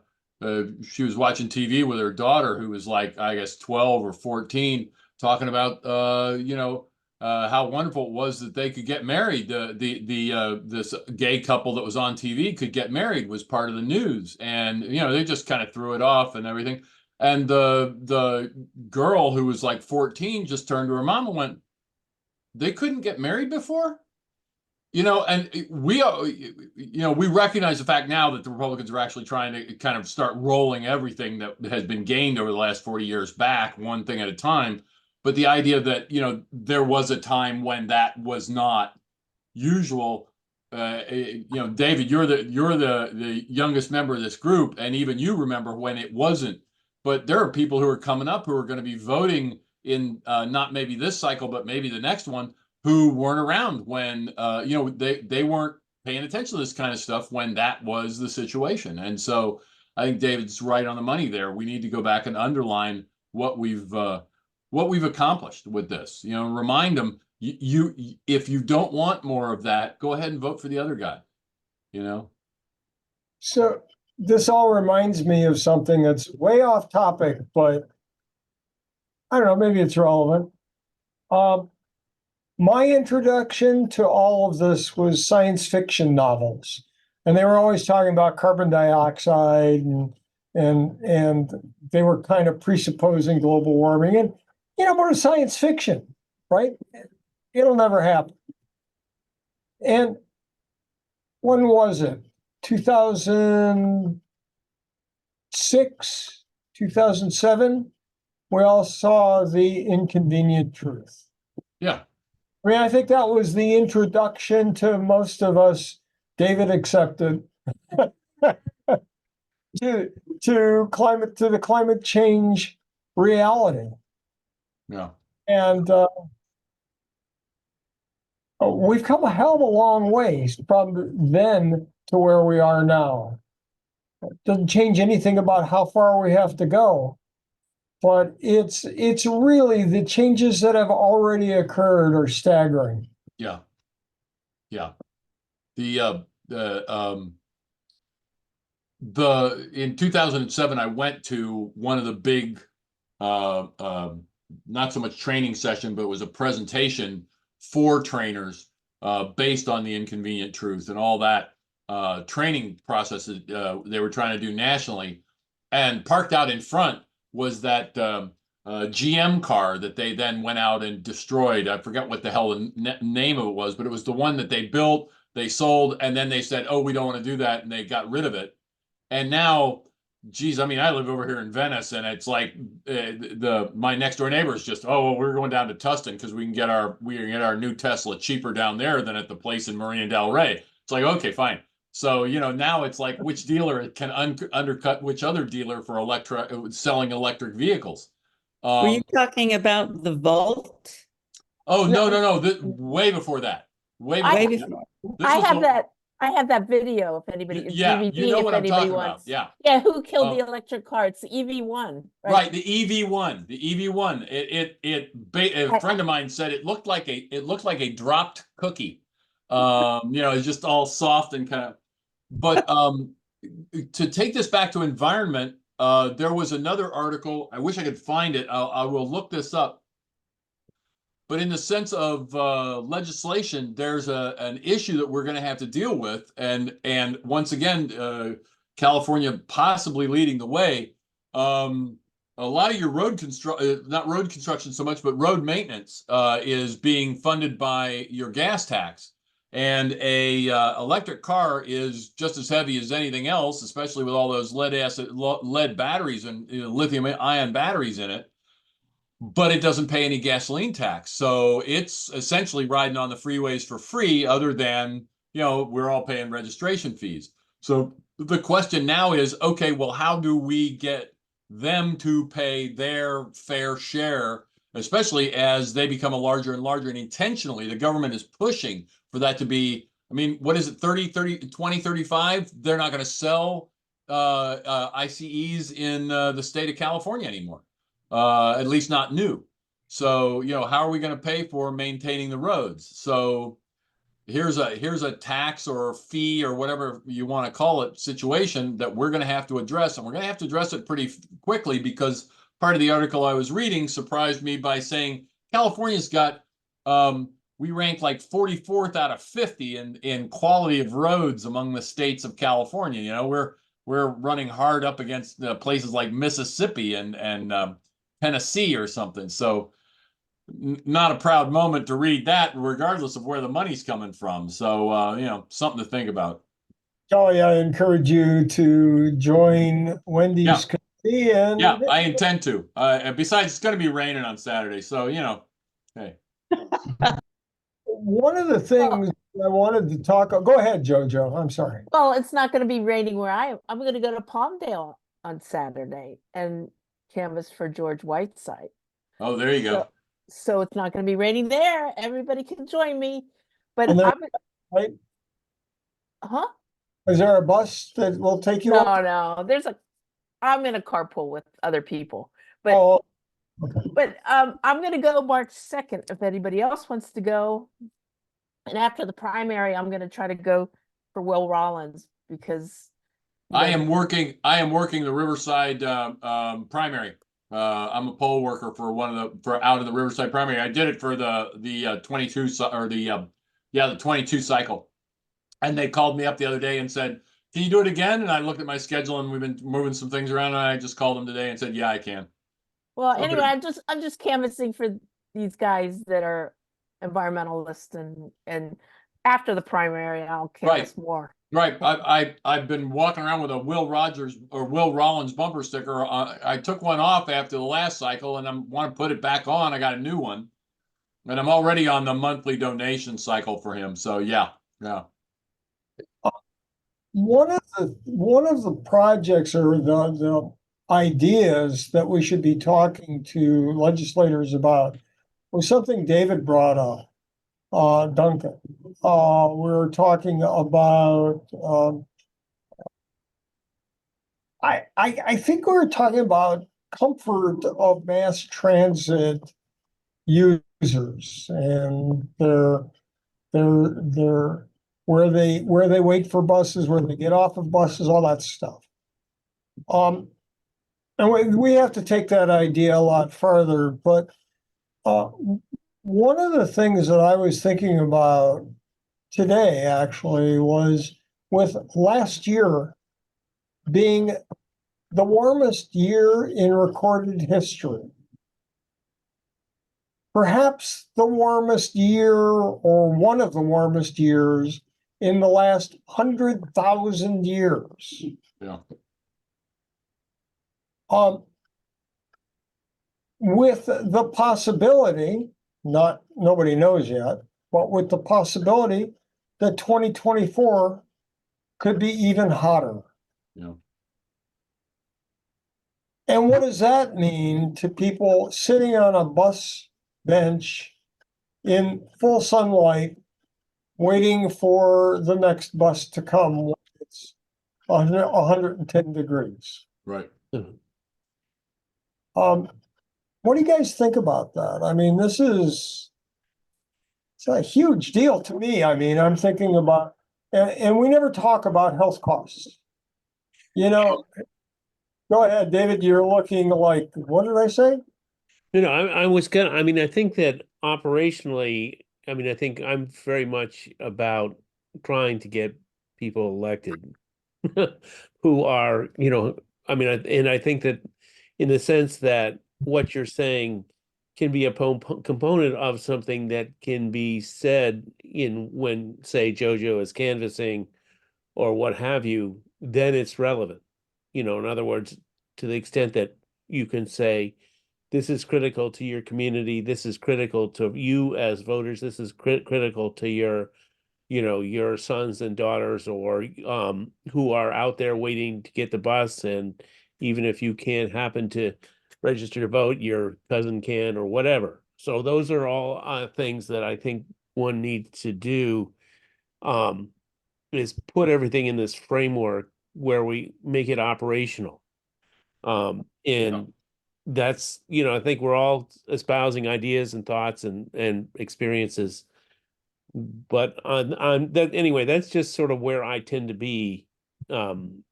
she was watching TV with her daughter, who was like, I guess 12 or 14, talking about how wonderful it was that they could get married. This gay couple that was on TV could get married, was part of the news, and they just kind of threw it off and everything. And the girl, who was like 14, just turned to her mom and went, "They couldn't get married before?" And we recognize the fact now that the Republicans are actually trying to kind of start rolling everything that has been gained over the last 40 years back, one thing at a time. But the idea that, there was a time when that was not usual. David, you're the youngest member of this group, and even you remember when it wasn't. But there are people who are coming up who are going to be voting in not maybe this cycle, but maybe the next one, who weren't around when they weren't paying attention to this kind of stuff when that was the situation. And so I think David's right on the money there. We need to go back and underline what we've accomplished with this. Remind them, if you don't want more of that, go ahead and vote for the other guy. So this all reminds me of something that's way off topic, but I don't know, maybe it's relevant. My introduction to all of this was science fiction novels, and they were always talking about carbon dioxide, and they were kind of presupposing global warming. And but it's science fiction, right? It'll never happen. And when was it? 2006, 2007, we all saw The Inconvenient Truth. Yeah. I mean, I think that was the introduction to most of us, David accepted, to the climate change reality. Yeah. And we've come a hell of a long ways from then to where we are now. It doesn't change anything about how far we have to go, but it's really the changes that have already occurred are staggering. Yeah. In 2007, I went to one of the big, not so much training session, but it was a presentation for trainers based on The Inconvenient Truth and all that training processes they were trying to do nationally. And parked out in front was that GM car that they then went out and destroyed. I forget what the hell the name of it was, but it was the one that they built, they sold, and then they said, "Oh, we don't want to do that," and they got rid of it. And now, geez, I mean, I live over here in Venice, and it's like my next door neighbor is just, "Oh, well, we're going down to Tustin because we can get our new Tesla cheaper down there than at the place in Marina Del Rey." It's like, okay, fine. So now it's like, which dealer can undercut which other dealer for selling electric vehicles? Were you talking about the Volt? Oh, no. Way before that. Way before. I have that video if anybody DVD, you know what I'm talking wants. about. Yeah. Who killed the electric car? It's the EV1. Right, the EV1. The EV1. A friend of mine said it looked like a dropped cookie. It's just all soft and kind of. But to take this back to environment, there was another article. I wish I could find it. I will look this up. But in the sense of legislation, there's an issue that we're going to have to deal with, and once again, California possibly leading the way. A lot of your not road construction so much, but road maintenance is being funded by your gas tax. And a electric car is just as heavy as anything else, especially with all those lead batteries and lithium ion batteries in it. But it doesn't pay any gasoline tax, so it's essentially riding on the freeways for free, other than, we're all paying registration fees. So the question now is, okay, well, how do we get them to pay their fair share, especially as they become a larger and larger, and intentionally the government is pushing for that to be, I mean, what is it, 2035? They're not going to sell ICEs in the state of California anymore, at least not new. So, how are we going to pay for maintaining the roads? So here's a tax or fee or whatever you want to call it situation that we're going to have to address, and we're going to have to address it pretty quickly, because part of the article I was reading surprised me by saying California's got we rank like 44th out of 50 in quality of roads among the states of California. We're running hard up against places like Mississippi and Tennessee or something. So not a proud moment to read that, regardless of where the money's coming from. So, something to think about. Kelly, I encourage you to join Wendy's Yeah. committee, and Yeah, I intend to. And besides, it's going to be raining on Saturday. So, hey. one of the things I wanted to talk. Go ahead, Jojo. I'm sorry. Well, it's not going to be raining where I am. I'm going to go to Palmdale on Saturday and canvass for George Whiteside. Oh, there you go. So it's not going to be raining there. Everybody can join me. But right? Huh? Is there a bus that will take you? No. I'm in a carpool with other people. But okay. I'm going to go March 2nd if anybody else wants to go. And after the primary, I'm going to try to go for Will Rollins, because I am working the Riverside primary. I'm a poll worker for out of the Riverside primary. I did it for the 22 or the 22 cycle, and they called me up the other day and said, "Can you do it again?" And I looked at my schedule, and we've been moving some things around, and I just called them today and said, "Yeah, I can." Well, anyway, I'm just canvassing for these guys that are environmentalists, and after the primary, I'll canvass more. Right. I've been walking around with a Will Rollins bumper sticker. I took one off after the last cycle, and I want to put it back on. I got a new one, and I'm already on the monthly donation cycle for him. So yeah. One of the projects or the ideas that we should be talking to legislators about was something David brought up. Duncan, we were talking about. I think we were talking about comfort of mass transit users and their where they wait for buses, where they get off of buses, all that stuff. And we have to take that idea a lot further, but one of the things that I was thinking about today actually was, with last year being the warmest year in recorded history, perhaps the warmest year or one of the warmest years in the last 100,000 years. Yeah. With the possibility, nobody knows yet, but with the possibility that 2024 could be even hotter. Yeah. And what does that mean to people sitting on a bus bench in full sunlight, waiting for the next bus to come when it's 110 degrees? Right. What do you guys think about that? I mean, it's a huge deal to me. I mean, I'm thinking about, and we never talk about health costs. Go ahead, David, you're looking like, what did I say? I was I mean, I think that operationally, I mean, I think I'm very much about trying to get people elected who are, I mean, and I think that in the sense that what you're saying can be a component of something that can be said in when, say, JoJo is canvassing or what have you, then it's relevant. In other words, to the extent that you can say, this is critical to your community, this is critical to you as voters, this is critical to your sons and daughters, or who are out there waiting to get the bus, and even if you can't happen to register to vote, your cousin can, or whatever. So those are all things that I think one needs to do, is put everything in this framework where we make it operational. And that's, I think we're all espousing ideas and thoughts and experiences. But on that, anyway, that's just sort of where I tend to be. And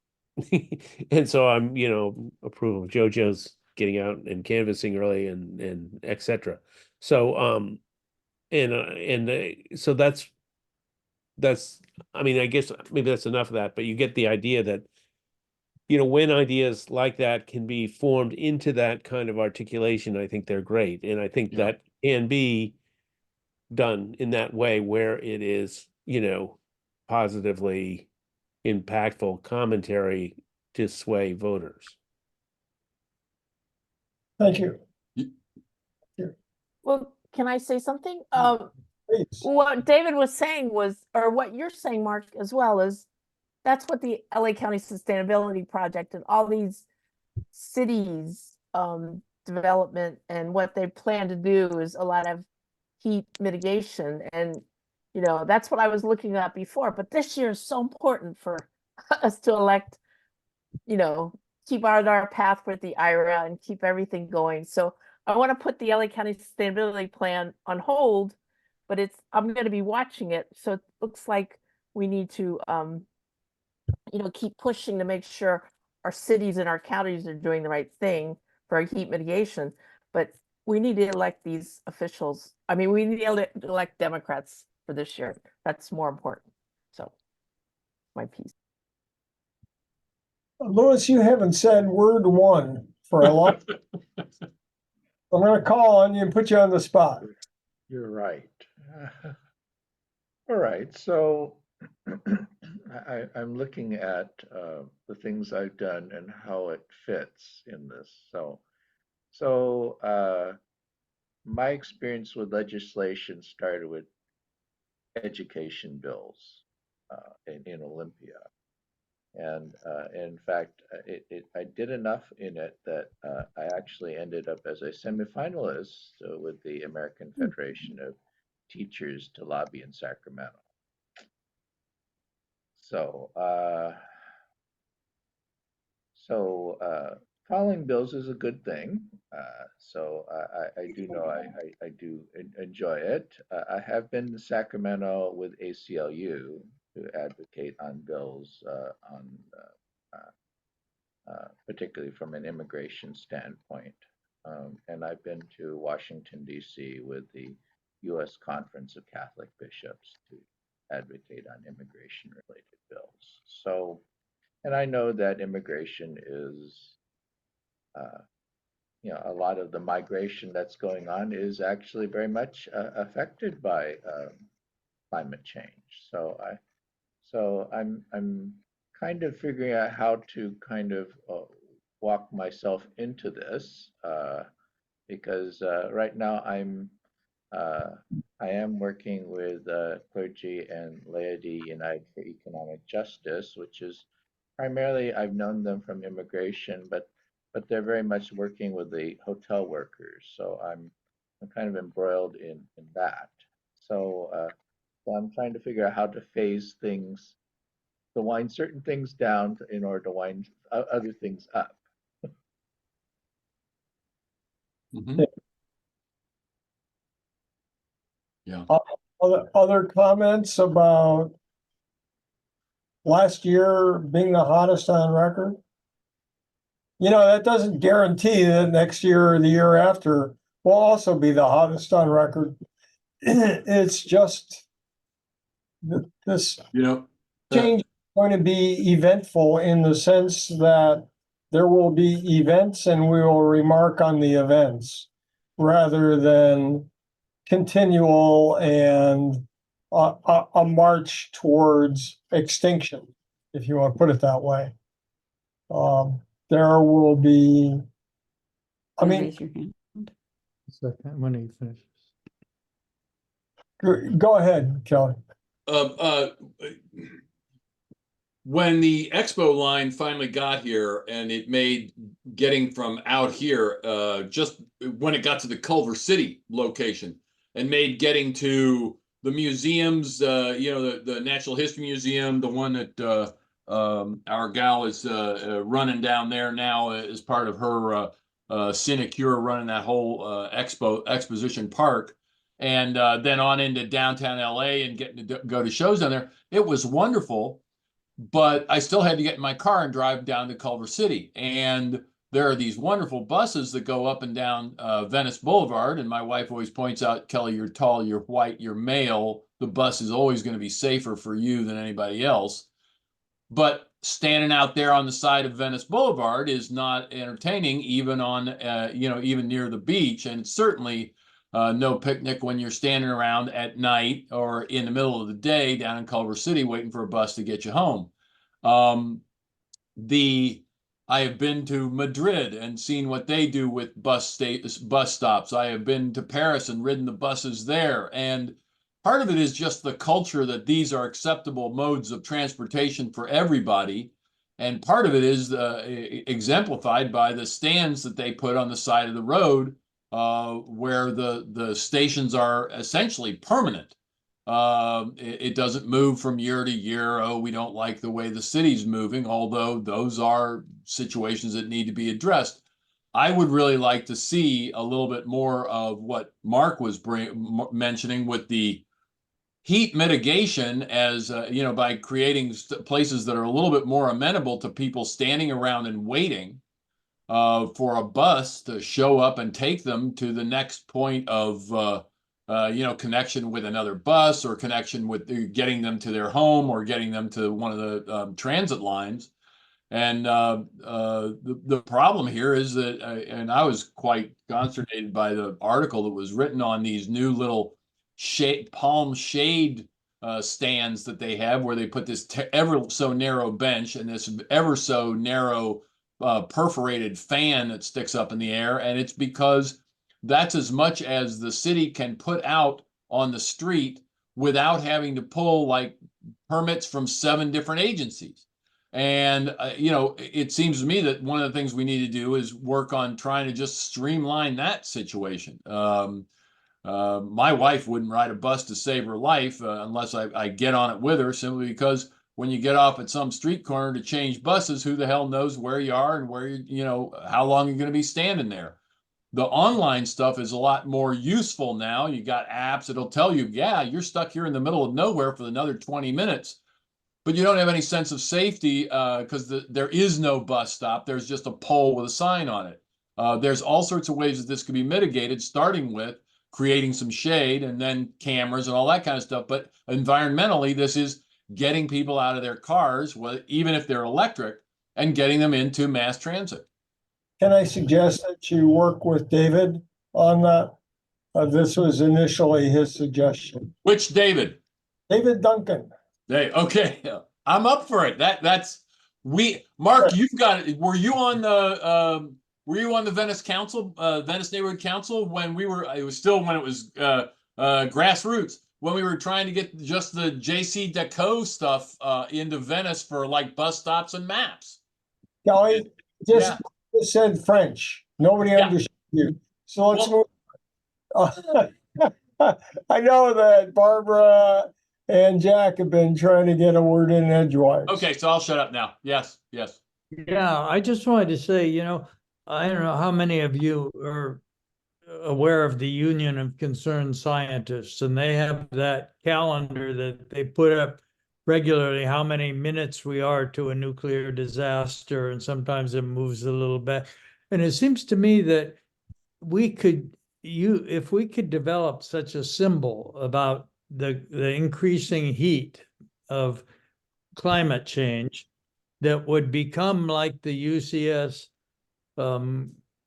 so I'm, approval of JoJo's getting out and canvassing early and et cetera. So, so that's, I mean, I guess maybe that's enough of that, but you get the idea that, when ideas like that can be formed into that kind of articulation, I think they're great. And I think that can be done in that way where it is, positively impactful commentary to sway voters. Thank you. Well, can I say something? Please. What David was saying was, or what you're saying, Mark, as well, is that's what the LA County Sustainability Project and all these cities development and what they plan to do is a lot of heat mitigation. And, that's what I was looking at before. But this year is so important for us to elect, keep our path with the IRA and keep everything going. So I want to put the LA County Sustainability Plan on hold, but I'm going to be watching it. So it looks like we need to, keep pushing to make sure our cities and our counties are doing the right thing for heat mitigation. But we need to elect these officials. I mean, we need to elect Democrats for this year. That's more important. So my piece. Louis, you haven't said word one for a long. I'm going to call on you and put you on the spot. You're right. All right, so I'm looking at the things I've done and how it fits in this. So my experience with legislation started with education bills in Olympia. And in fact, I did enough in it that I actually ended up as a semifinalist with the American Federation of Teachers to lobby in Sacramento. So, filing bills is a good thing. So I do know I do enjoy it. I have been to Sacramento with ACLU to advocate on bills particularly from an immigration standpoint. And I've been to Washington, D.C. with the U.S. Conference of Catholic Bishops to advocate on immigration-related bills. So, and I know that immigration is, a lot of the migration that's going on is actually very much affected by climate change. So I'm kind of figuring out how to kind of walk myself into this because right now I am working with Clergy and Laity United for Economic Justice, which is primarily I've known them from immigration, but they're very much working with the hotel workers. So I'm kind of embroiled in that. So I'm trying to figure out how to phase things, to wind certain things down in order to wind other things up. Mhm. Yeah. Other comments about last year being the hottest on record? That doesn't guarantee that next year or the year after will also be the hottest on record. It's just this change is going to be eventful in the sense that there will be events and we will remark on the events. rather than continual and a march towards extinction, if you want to put it that way. There will be, I mean, Raise your hand. Second, when he finishes. go ahead, Kelly. When the expo line finally got here and it made getting from out here, just when it got to the Culver City location and made getting to the museums, the Natural History Museum, the one that our gal is running down there now as part of her sinecure, running that whole exposition park, and then on into downtown LA and getting to go to shows down there. It was wonderful, but I still had to get in my car and drive down to Culver City. And there are these wonderful buses that go up and down Venice Boulevard. And my wife always points out, Kelly, you're tall, you're white, you're male. The bus is always going to be safer for you than anybody else. But standing out there on the side of Venice Boulevard is not entertaining, even on, even near the beach. And it's certainly no picnic when you're standing around at night or in the middle of the day down in Culver City waiting for a bus to get you home. I have been to Madrid and seen what they do with bus stops. I have been to Paris and ridden the buses there. And part of it is just the culture that these are acceptable modes of transportation for everybody. And part of it is exemplified by the stands that they put on the side of the road, where the stations are essentially permanent. It doesn't move from year to year. Oh, we don't like the way the city's moving, although those are situations that need to be addressed. I would really like to see a little bit more of what Mark was mentioning with the heat mitigation, as by creating places that are a little bit more amenable to people standing around and waiting for a bus to show up and take them to the next point of connection with another bus, or connection with getting them to their home, or getting them to one of the transit lines. And the problem here is that, and I was quite consternated by the article that was written on these new little palm shade stands that they have, where they put this ever so narrow bench and this ever so narrow perforated fan that sticks up in the air. And it's because that's as much as the city can put out on the street without having to pull like permits from 7 different agencies. And, it seems to me that one of the things we need to do is work on trying to just streamline that situation. My wife wouldn't ride a bus to save her life unless I get on it with her, simply because when you get off at some street corner to change buses, who the hell knows where you are and where how long you're going to be standing there. The online stuff is a lot more useful now. You got apps that'll tell you, yeah, you're stuck here in the middle of nowhere for another 20 minutes, but you don't have any sense of safety because there is no bus stop. There's just a pole with a sign on it. There's all sorts of ways that this could be mitigated, starting with creating some shade and then cameras and all that kind of stuff. But environmentally, this is getting people out of their cars, even if they're electric, and getting them into mass transit. Can I suggest that you work with David on that? This was initially his suggestion. Which David? David Duncan. Hey, okay, I'm up for it. Mark, you've got it. Were you on the Venice Council, Venice Neighborhood Council, when it was grassroots, when we were trying to get just the JC Deco stuff into Venice for like bus stops and maps? Kelly just said French. Nobody understood you. So let's move. I know that Barbara and Jack have been trying to get a word in edgewise. Okay, so I'll shut up now. Yes. Yeah, I just wanted to say, I don't know how many of you are aware of the Union of Concerned Scientists, and they have that calendar that they put up regularly, how many minutes we are to a nuclear disaster, and sometimes it moves a little bit. And it seems to me that if we could develop such a symbol about the increasing heat of climate change, that would become like the UCS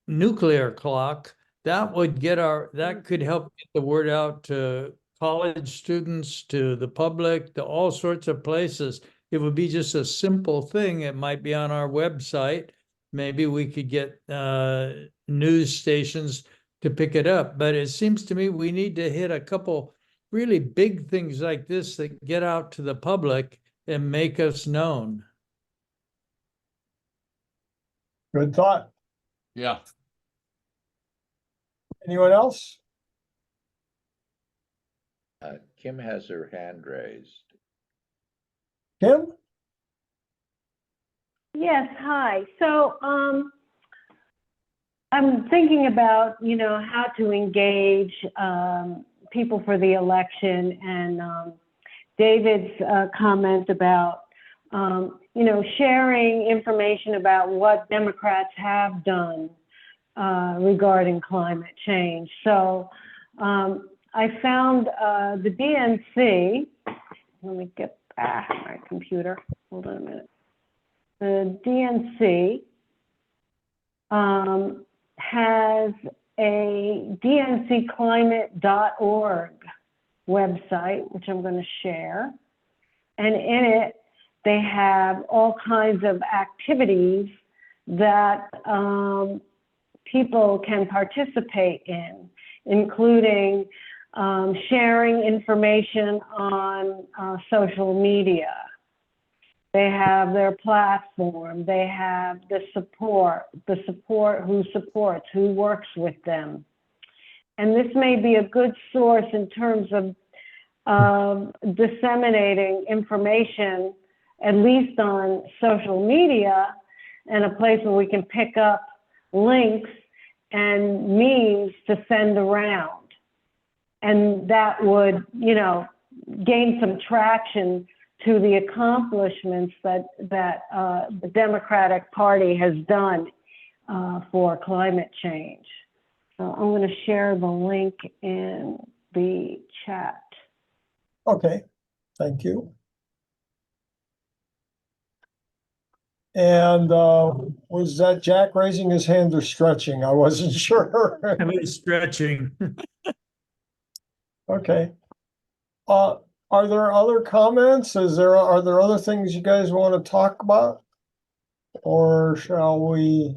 nuclear clock, that would that could help get the word out to college students, to the public, to all sorts of places. It would be just a simple thing. It might be on our website. Maybe we could get news stations to pick it up. But it seems to me we need to hit a couple really big things like this that get out to the public and make us known. Good thought. Yeah. Anyone else? Kim has her hand raised. Kim? Yes, hi. So, I'm thinking about, how to engage, people for the election and, David's, comment about, sharing information about what Democrats have done, regarding climate change. So, I found, the DNC, let me get back my computer, hold on a minute. The DNC has a dncclimate.org website, which I'm going to share. And in it, they have all kinds of activities that people can participate in, including sharing information on social media. They have their platform, they have the support who supports, who works with them. And this may be a good source in terms of disseminating information, at least on social media, and a place where we can pick up links and memes to send around. And that would, gain some traction to the accomplishments that the Democratic Party has done for climate change. So I'm going to share the link in the chat. Okay, thank you. And was that Jack raising his hand or stretching? I wasn't sure. I was stretching. Okay. Are there other comments? Are there other things you guys want to talk about? Or shall we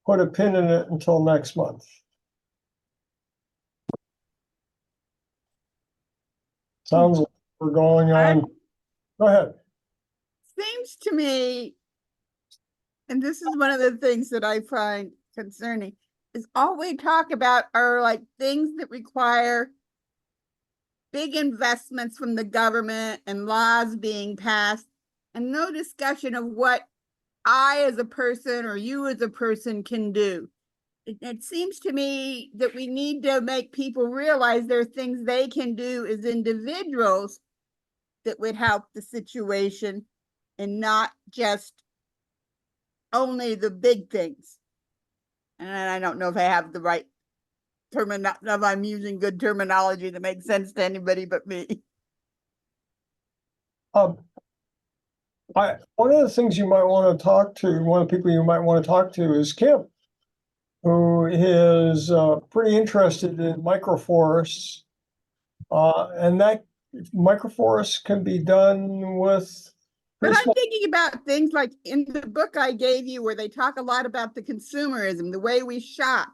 put a pin in it until next month? Sounds like we're going on. Go ahead. Seems to me, and this is one of the things that I find concerning, is all we talk about are like things that require big investments from the government and laws being passed, and no discussion of what I as a person or you as a person can do. It seems to me that we need to make people realize there are things they can do as individuals that would help the situation, and not just only the big things. And I don't know if I have the right if I'm using good terminology that makes sense to anybody but me. One of the things you might want to talk to, one of the people you might want to talk to is Kim, who is pretty interested in microforests. And that microforests can be done with. But I'm thinking about things like in the book I gave you, where they talk a lot about the consumerism, the way we shop,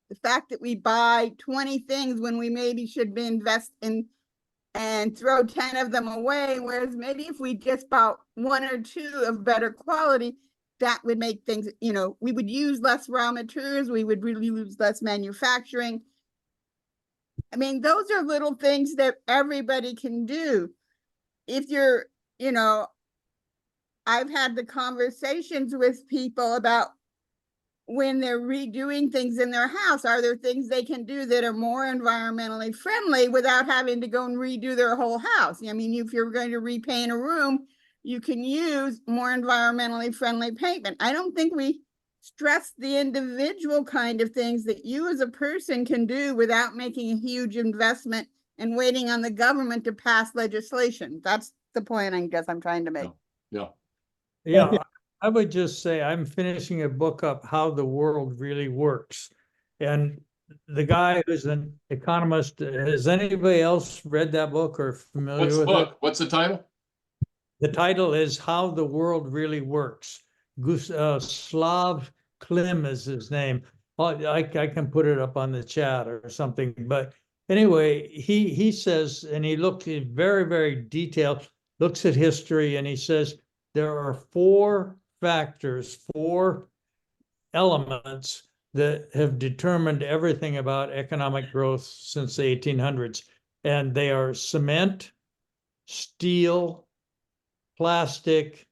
the fact that we buy 20 things when we maybe should be invest in and throw 10 of them away. Whereas maybe if we just bought 1 or 2 of better quality, that would make things, we would use less raw materials. We would really use less manufacturing. I mean, those are little things that everybody can do. If you're, I've had the conversations with people about when they're redoing things in their house, are there things they can do that are more environmentally friendly without having to go and redo their whole house? I mean, if you're going to repaint a room, you can use more environmentally friendly pigment. I don't think we stress the individual kind of things that you as a person can do without making a huge investment and waiting on the government to pass legislation. That's the point I guess I'm trying to make. Yeah. Yeah, I would just say I'm finishing a book up, How the World Really Works. And the guy who's an economist, has anybody else read that book or familiar What's the with it? book? What's the title? The title is How the World Really Works. Slav Klim is his name. I can put it up on the chat or something. But anyway, he says, and he looks very, very detailed, looks at history, and he says there are four factors, four elements that have determined everything about economic growth since the 1800s. And they are cement, steel, plastic,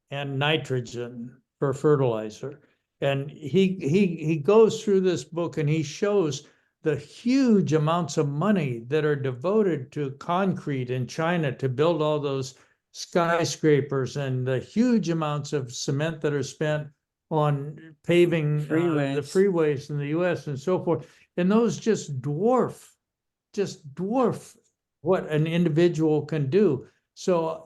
and nitrogen for fertilizer. And he goes through this book and he shows the huge amounts of money that are devoted to concrete in China to build all those skyscrapers, and the huge amounts of cement that are spent on paving the freeways in the US and so forth. And those just dwarf what an individual can do. So,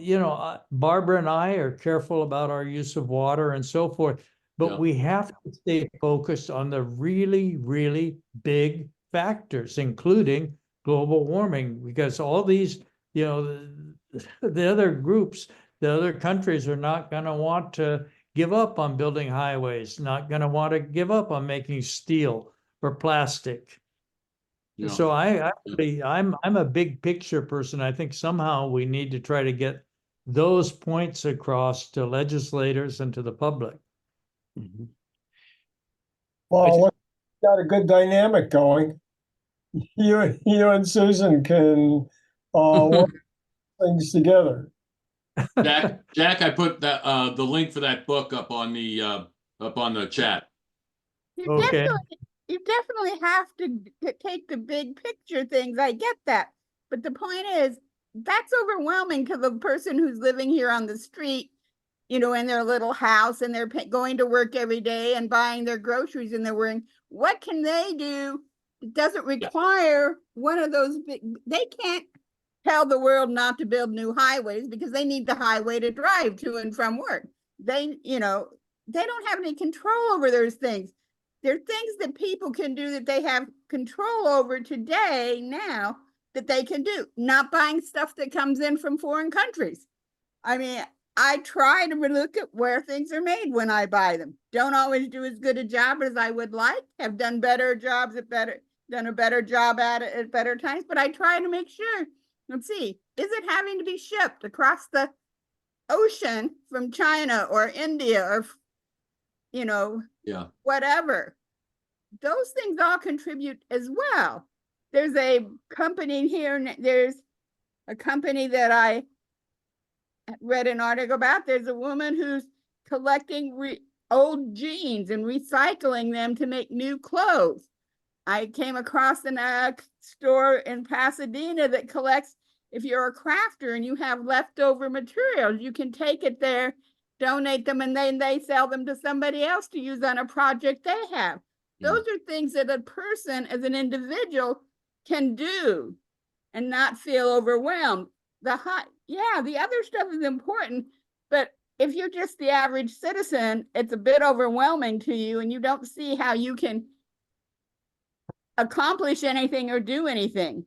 Barbara and I are careful about our use of water and so forth, but Yeah. we have to stay focused on the really, really big factors, including global warming, because all these, the other groups, the other countries are not going to want to give up on building highways, not going to want to give up on making steel or plastic. Yeah. So I'm a big picture person. I think somehow we need to try to get those points across to legislators and to the public. Mhm. Well, look, got a good dynamic going. You and Susan can work things together. Jack, I put that the link for that book up on the chat. You Okay. definitely have to take the big picture things. I get that. But the point is, that's overwhelming to the person who's living here on the street, in their little house, and they're going to work every day and buying their groceries, and they're worrying, what can they do? It doesn't require one of those big, they can't tell the world not to build new highways because they need the highway to drive to and from work. They don't have any control over those things. There are things that people can do that they have control over today now that they can do, not buying stuff that comes in from foreign countries. I mean, I try to look at where things are made when I buy them. Don't always do as good a job as I would like, have done better jobs done a better job at it at better times, but I try to make sure. Let's see, is it having to be shipped across the ocean from China or India or, Yeah. whatever? Those things all contribute as well. There's a company here, there's a company that I read an article about. There's a woman who's collecting old jeans and recycling them to make new clothes. I came across a store in Pasadena that collects, if you're a crafter and you have leftover materials, you can take it there, donate them, and then they sell them to somebody else to use on a project they have. Those are things that a person as an individual can do and not feel overwhelmed. The other stuff is important, but if you're just the average citizen, it's a bit overwhelming to you and you don't see how you can accomplish anything or do anything.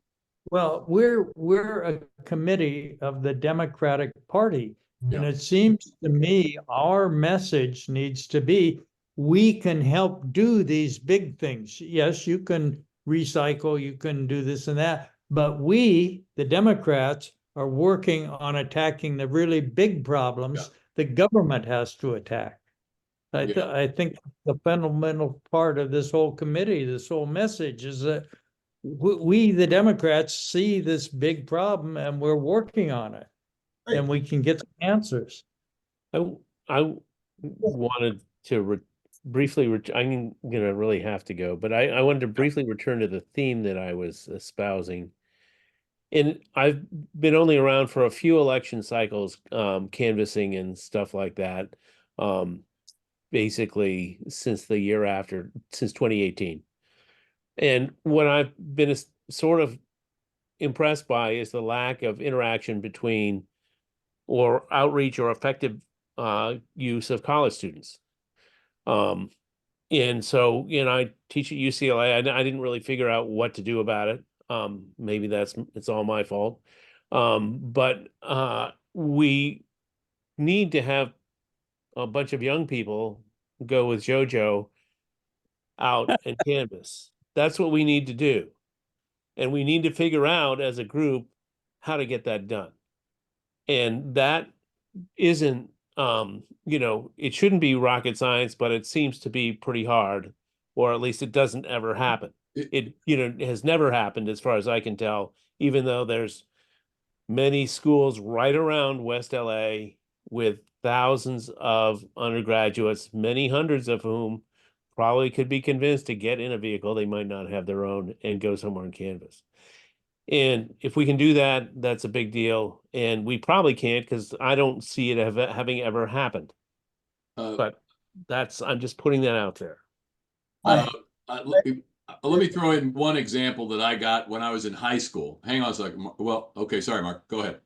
Well, we're a committee of the Democratic Party, and it seems to me our message needs to be, we can help do these big things. Yes, you can recycle, you can do this and that, but we, the Democrats, are working on attacking the really big problems the government has to attack. I think the fundamental part of this whole committee, this whole message, is that we, the Democrats, see this big problem and we're working on it, and we can get some answers. I wanted to briefly, I'm gonna really have to go, but I wanted to briefly return to the theme that I was espousing. And I've been only around for a few election cycles, canvassing and stuff like that. Basically since the year after, since 2018. And what I've been sort of impressed by is the lack of interaction between or outreach or effective use of college students. And so, I teach at UCLA. I didn't really figure out what to do about it. Maybe it's all my fault. But we need to have a bunch of young people go with JoJo out and canvas. That's what we need to do. And we need to figure out as a group how to get that done. And that isn't, it shouldn't be rocket science, but it seems to be pretty hard, or at least it doesn't ever happen. It has never happened as far as I can tell, even though there's many schools right around West LA with thousands of undergraduates, many hundreds of whom probably could be convinced to get in a vehicle. They might not have their own and go somewhere on canvas. And if we can do that, that's a big deal. And we probably can't because I don't see it having ever happened. But I'm just putting that out there. Let me throw in one example that I got when I was in high school. Hang on a second. Well, okay, sorry, Mark. Go ahead.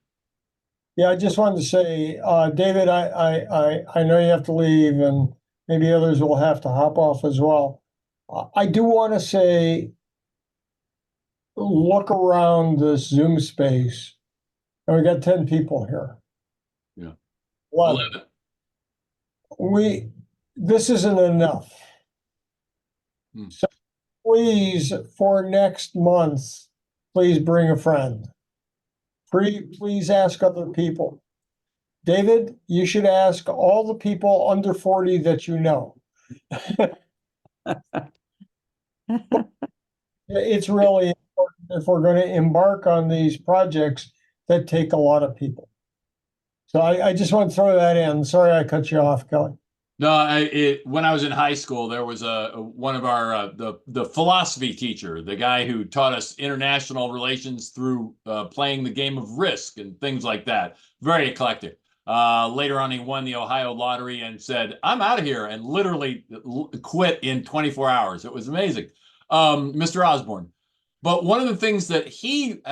Yeah, I just wanted to say, David, I know you have to leave, and maybe others will have to hop off as well. I do want to say, look around this Zoom space, and we got 10 people here. Yeah. 11. This isn't enough. So please, for next month, please bring a friend. Please ask other people. David, you should ask all the people under 40 that you know. It's really important if we're going to embark on these projects that take a lot of people. So I just want to throw that in. Sorry I cut you off, Kelly. No, when I was in high school, there was one of our the philosophy teacher, the guy who taught us international relations through playing the game of Risk and things like that. Very eclectic. Later on, he won the Ohio lottery and said, "I'm out of here," and literally quit in 24 hours. It was amazing, Mr. Osborne. But one of the things that he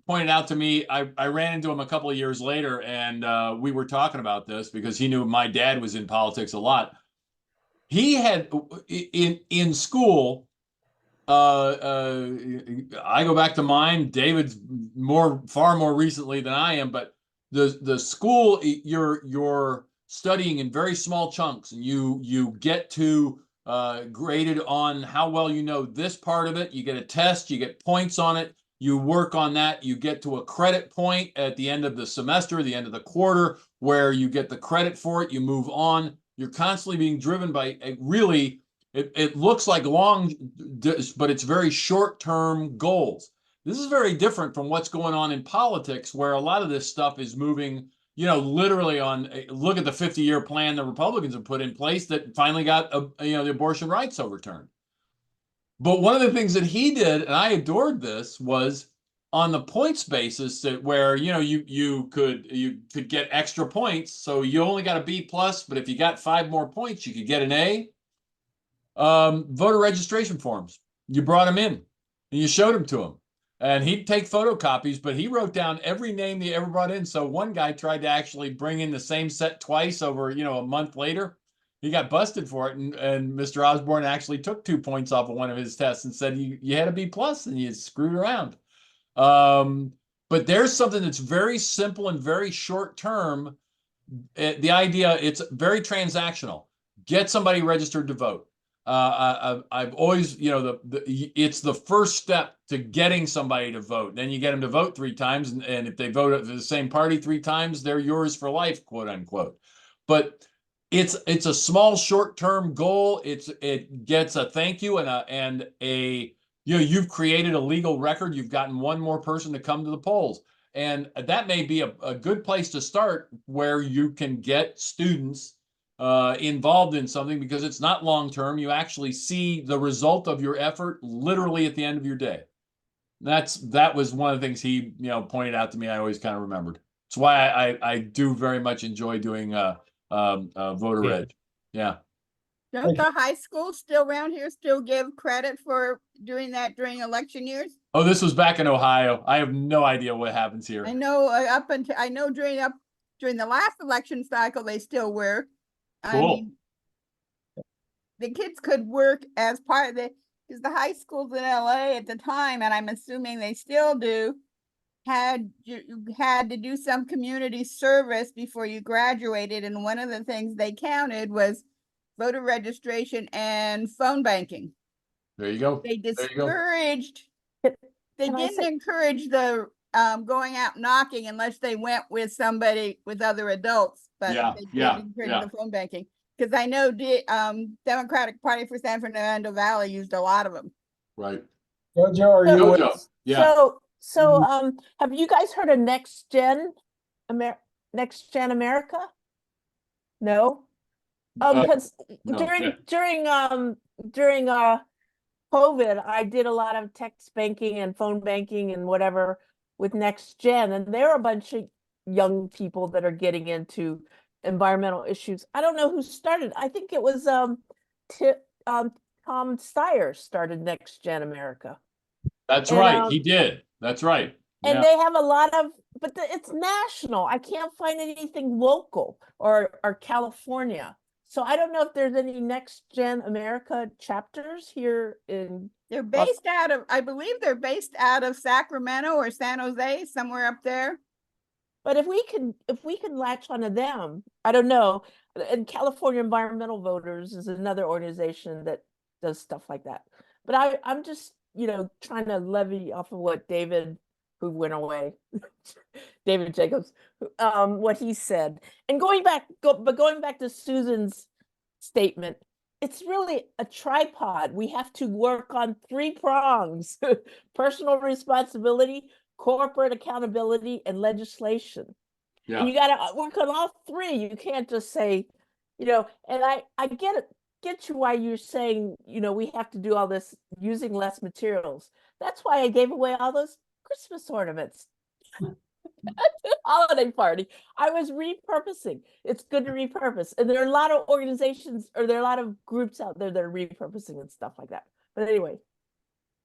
pointed out to me, I ran into him a couple of years later, and we were talking about this because he knew my dad was in politics a lot. He had in school. I go back to mine. David's far more recently than I am, but the school you're studying in very small chunks, and you get to graded on how well you know this part of it. You get a test, you get points on it, you work on that, you get to a credit point at the end of the semester, the end of the quarter, where you get the credit for it, you move on. You're constantly being driven by really, it looks like long, but it's very short-term goals. This is very different from what's going on in politics, where a lot of this stuff is moving, literally on, look at the 50-year plan the Republicans have put in place that finally got, the abortion rights overturned. But one of the things that he did, and I adored this, was on the points basis that where, you could get extra points. So you only got a B plus, but if you got 5 more points, you could get an A. Voter registration forms. You brought them in and you showed them to him. And he'd take photocopies, but he wrote down every name they ever brought in. So one guy tried to actually bring in the same set twice over, a month later. He got busted for it. And Mr. Osborne actually took 2 points off of one of his tests and said, you had a B plus and you screwed around. But there's something that's very simple and very short term. The idea, it's very transactional. Get somebody registered to vote. I've always, it's the first step to getting somebody to vote. Then you get them to vote 3 times, and if they vote for the same party 3 times, they're yours for life, quote unquote. But it's a small short-term goal. It gets a thank you and a you've created a legal record. You've gotten one more person to come to the polls, and that may be a good place to start, where you can get students involved in something, because it's not long term. You actually see the result of your effort literally at the end of your day. That was one of the things he pointed out to me. I always kind of remembered. It's why I do very much enjoy doing voter reg. Yeah. Don't the high schools still around here still give credit for doing that during election years? Oh, this was back in Ohio. I have no idea what happens here. I know during the last election cycle they still were. Cool. I mean, the kids could work as part of because the high schools in LA at the time, and I'm assuming they still do, you had to do some community service before you graduated. And one of the things they counted was voter registration and phone banking. There you go. They There you go. discouraged, they Can I didn't say- encourage the going out knocking unless they went with somebody with other adults, but Yeah, they yeah, did encourage yeah. the phone banking. Because I know Democratic Party for San Fernando Valley used a lot of them. Right. Jojo, are you with? Jojo, yeah. So have you guys heard of Next Gen America? No? Because no, during COVID, I did a lot of text banking and phone banking and whatever with Next Gen, and there are a bunch of young people that are getting into environmental issues. I don't know who started. I think it was Tom Steyer started Next Gen America. That's And, right. He did. That's right. And Yeah. they have a lot of, but it's national. I can't find anything local or California. So I don't know if there's any Next Gen America chapters here in. They're based out of, I believe they're based out of Sacramento or San Jose, somewhere up there. But if we can latch onto them, I don't know. And California Environmental Voters is another organization that does stuff like that. But I'm just, trying to levy off of what David, who went away, David Jacobs, what he said. And going back to Susan's statement, it's really a tripod. We have to work on 3 prongs: personal responsibility, corporate accountability, and legislation. Yeah. And you got to work on all 3. You can't just say, and I get you why you're saying, we have to do all this using less materials. That's why I gave away all those Christmas ornaments. Holiday party. I was repurposing. It's good to repurpose. And there are a lot of organizations, or there are a lot of groups out there that are repurposing and stuff like that. But anyway.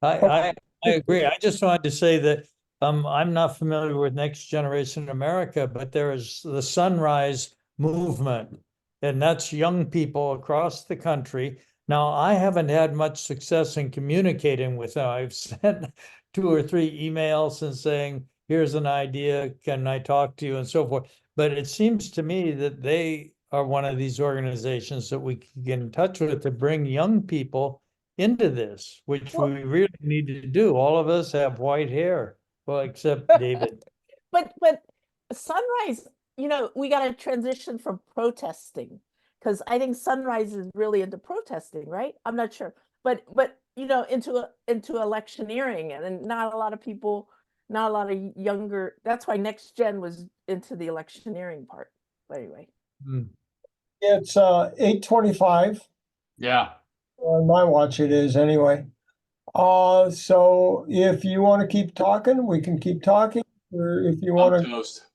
I agree. I just wanted to say that I'm not familiar with Next Generation America, but there is the Sunrise Movement, and that's young people across the country. Now, I haven't had much success in communicating with them. I've sent 2 or 3 emails and saying, here's an idea, can I talk to you, and so forth. But it seems to me that they are one of these organizations that we can get in touch with to bring young people into this, which we really need to do. All of us have white hair, well, except David. But Sunrise, we got to transition from protesting, because I think Sunrise is really into protesting, right? I'm not sure, but into electioneering, and not a lot of people, not a lot of younger. That's why Next Gen was into the electioneering part. But anyway, It's 8:25. Yeah. On my watch it is anyway. So if you want to keep talking, we can keep talking, or if you want I'm to, toast.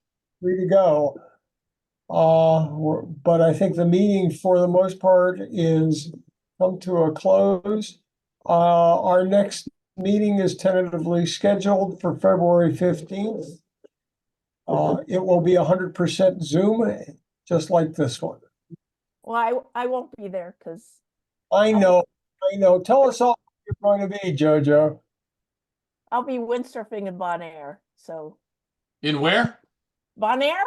free to go. But I think the meeting for the most part is come to a close. Our next meeting is tentatively scheduled for February 15th. It will be 100% Zoom, just like this one. well, I won't be there because I know. Tell us all what you're going to be, Jojo. I'll be windsurfing in Bonaire. So In where? Bonaire,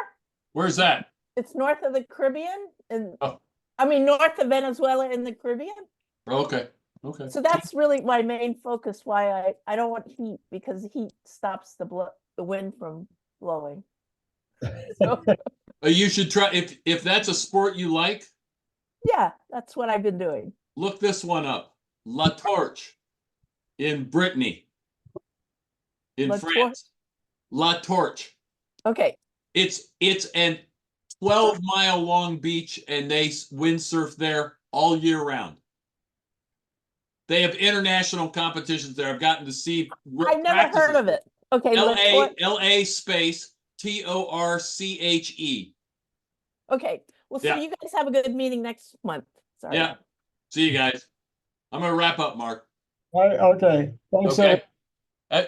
Where's that? it's north of the Caribbean, and Oh. I mean north of Venezuela in the Caribbean. Okay. Okay. So that's really my main focus. Why I don't want heat, because heat stops the wind from blowing. So You should try, if that's a sport you like, yeah, that's what I've been doing. look this one up. La Torche in Brittany, in La France. La Torche. Okay, It's an 12-mile long beach, and they windsurf there all year round. They have international competitions there. I've gotten to see. I've never heard of it. Okay, LA space TORCHE. Okay, well, so Yeah. you guys have a good meeting next month. Sorry. Yeah. See you guys. I'm gonna wrap up, Mark. Okay. Thanks, Okay.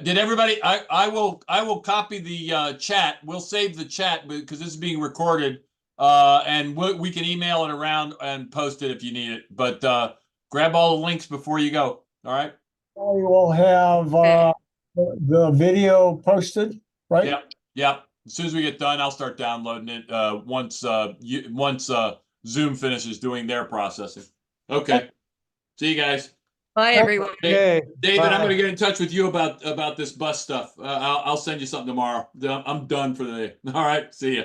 Did everybody? I will copy the chat. We'll save the chat because this is being recorded, and we can email it around and post it if you need it. But grab all the links before you go. All right. We will have the video posted, right? Yep. Yep. As soon as we get done, I'll start downloading it. Once Zoom finishes doing their processing. Okay. See you guys. Bye, everyone. Hey, Okay. David, I'm bye. going to get in touch with you about this bus stuff. I'll send you something tomorrow. I'm done for the day. All right. See ya.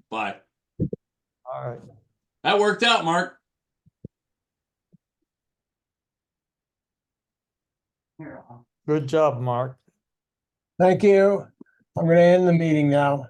Bye. All right. That worked out, Mark. Good job, Mark. Thank you. I'm going to end the meeting now.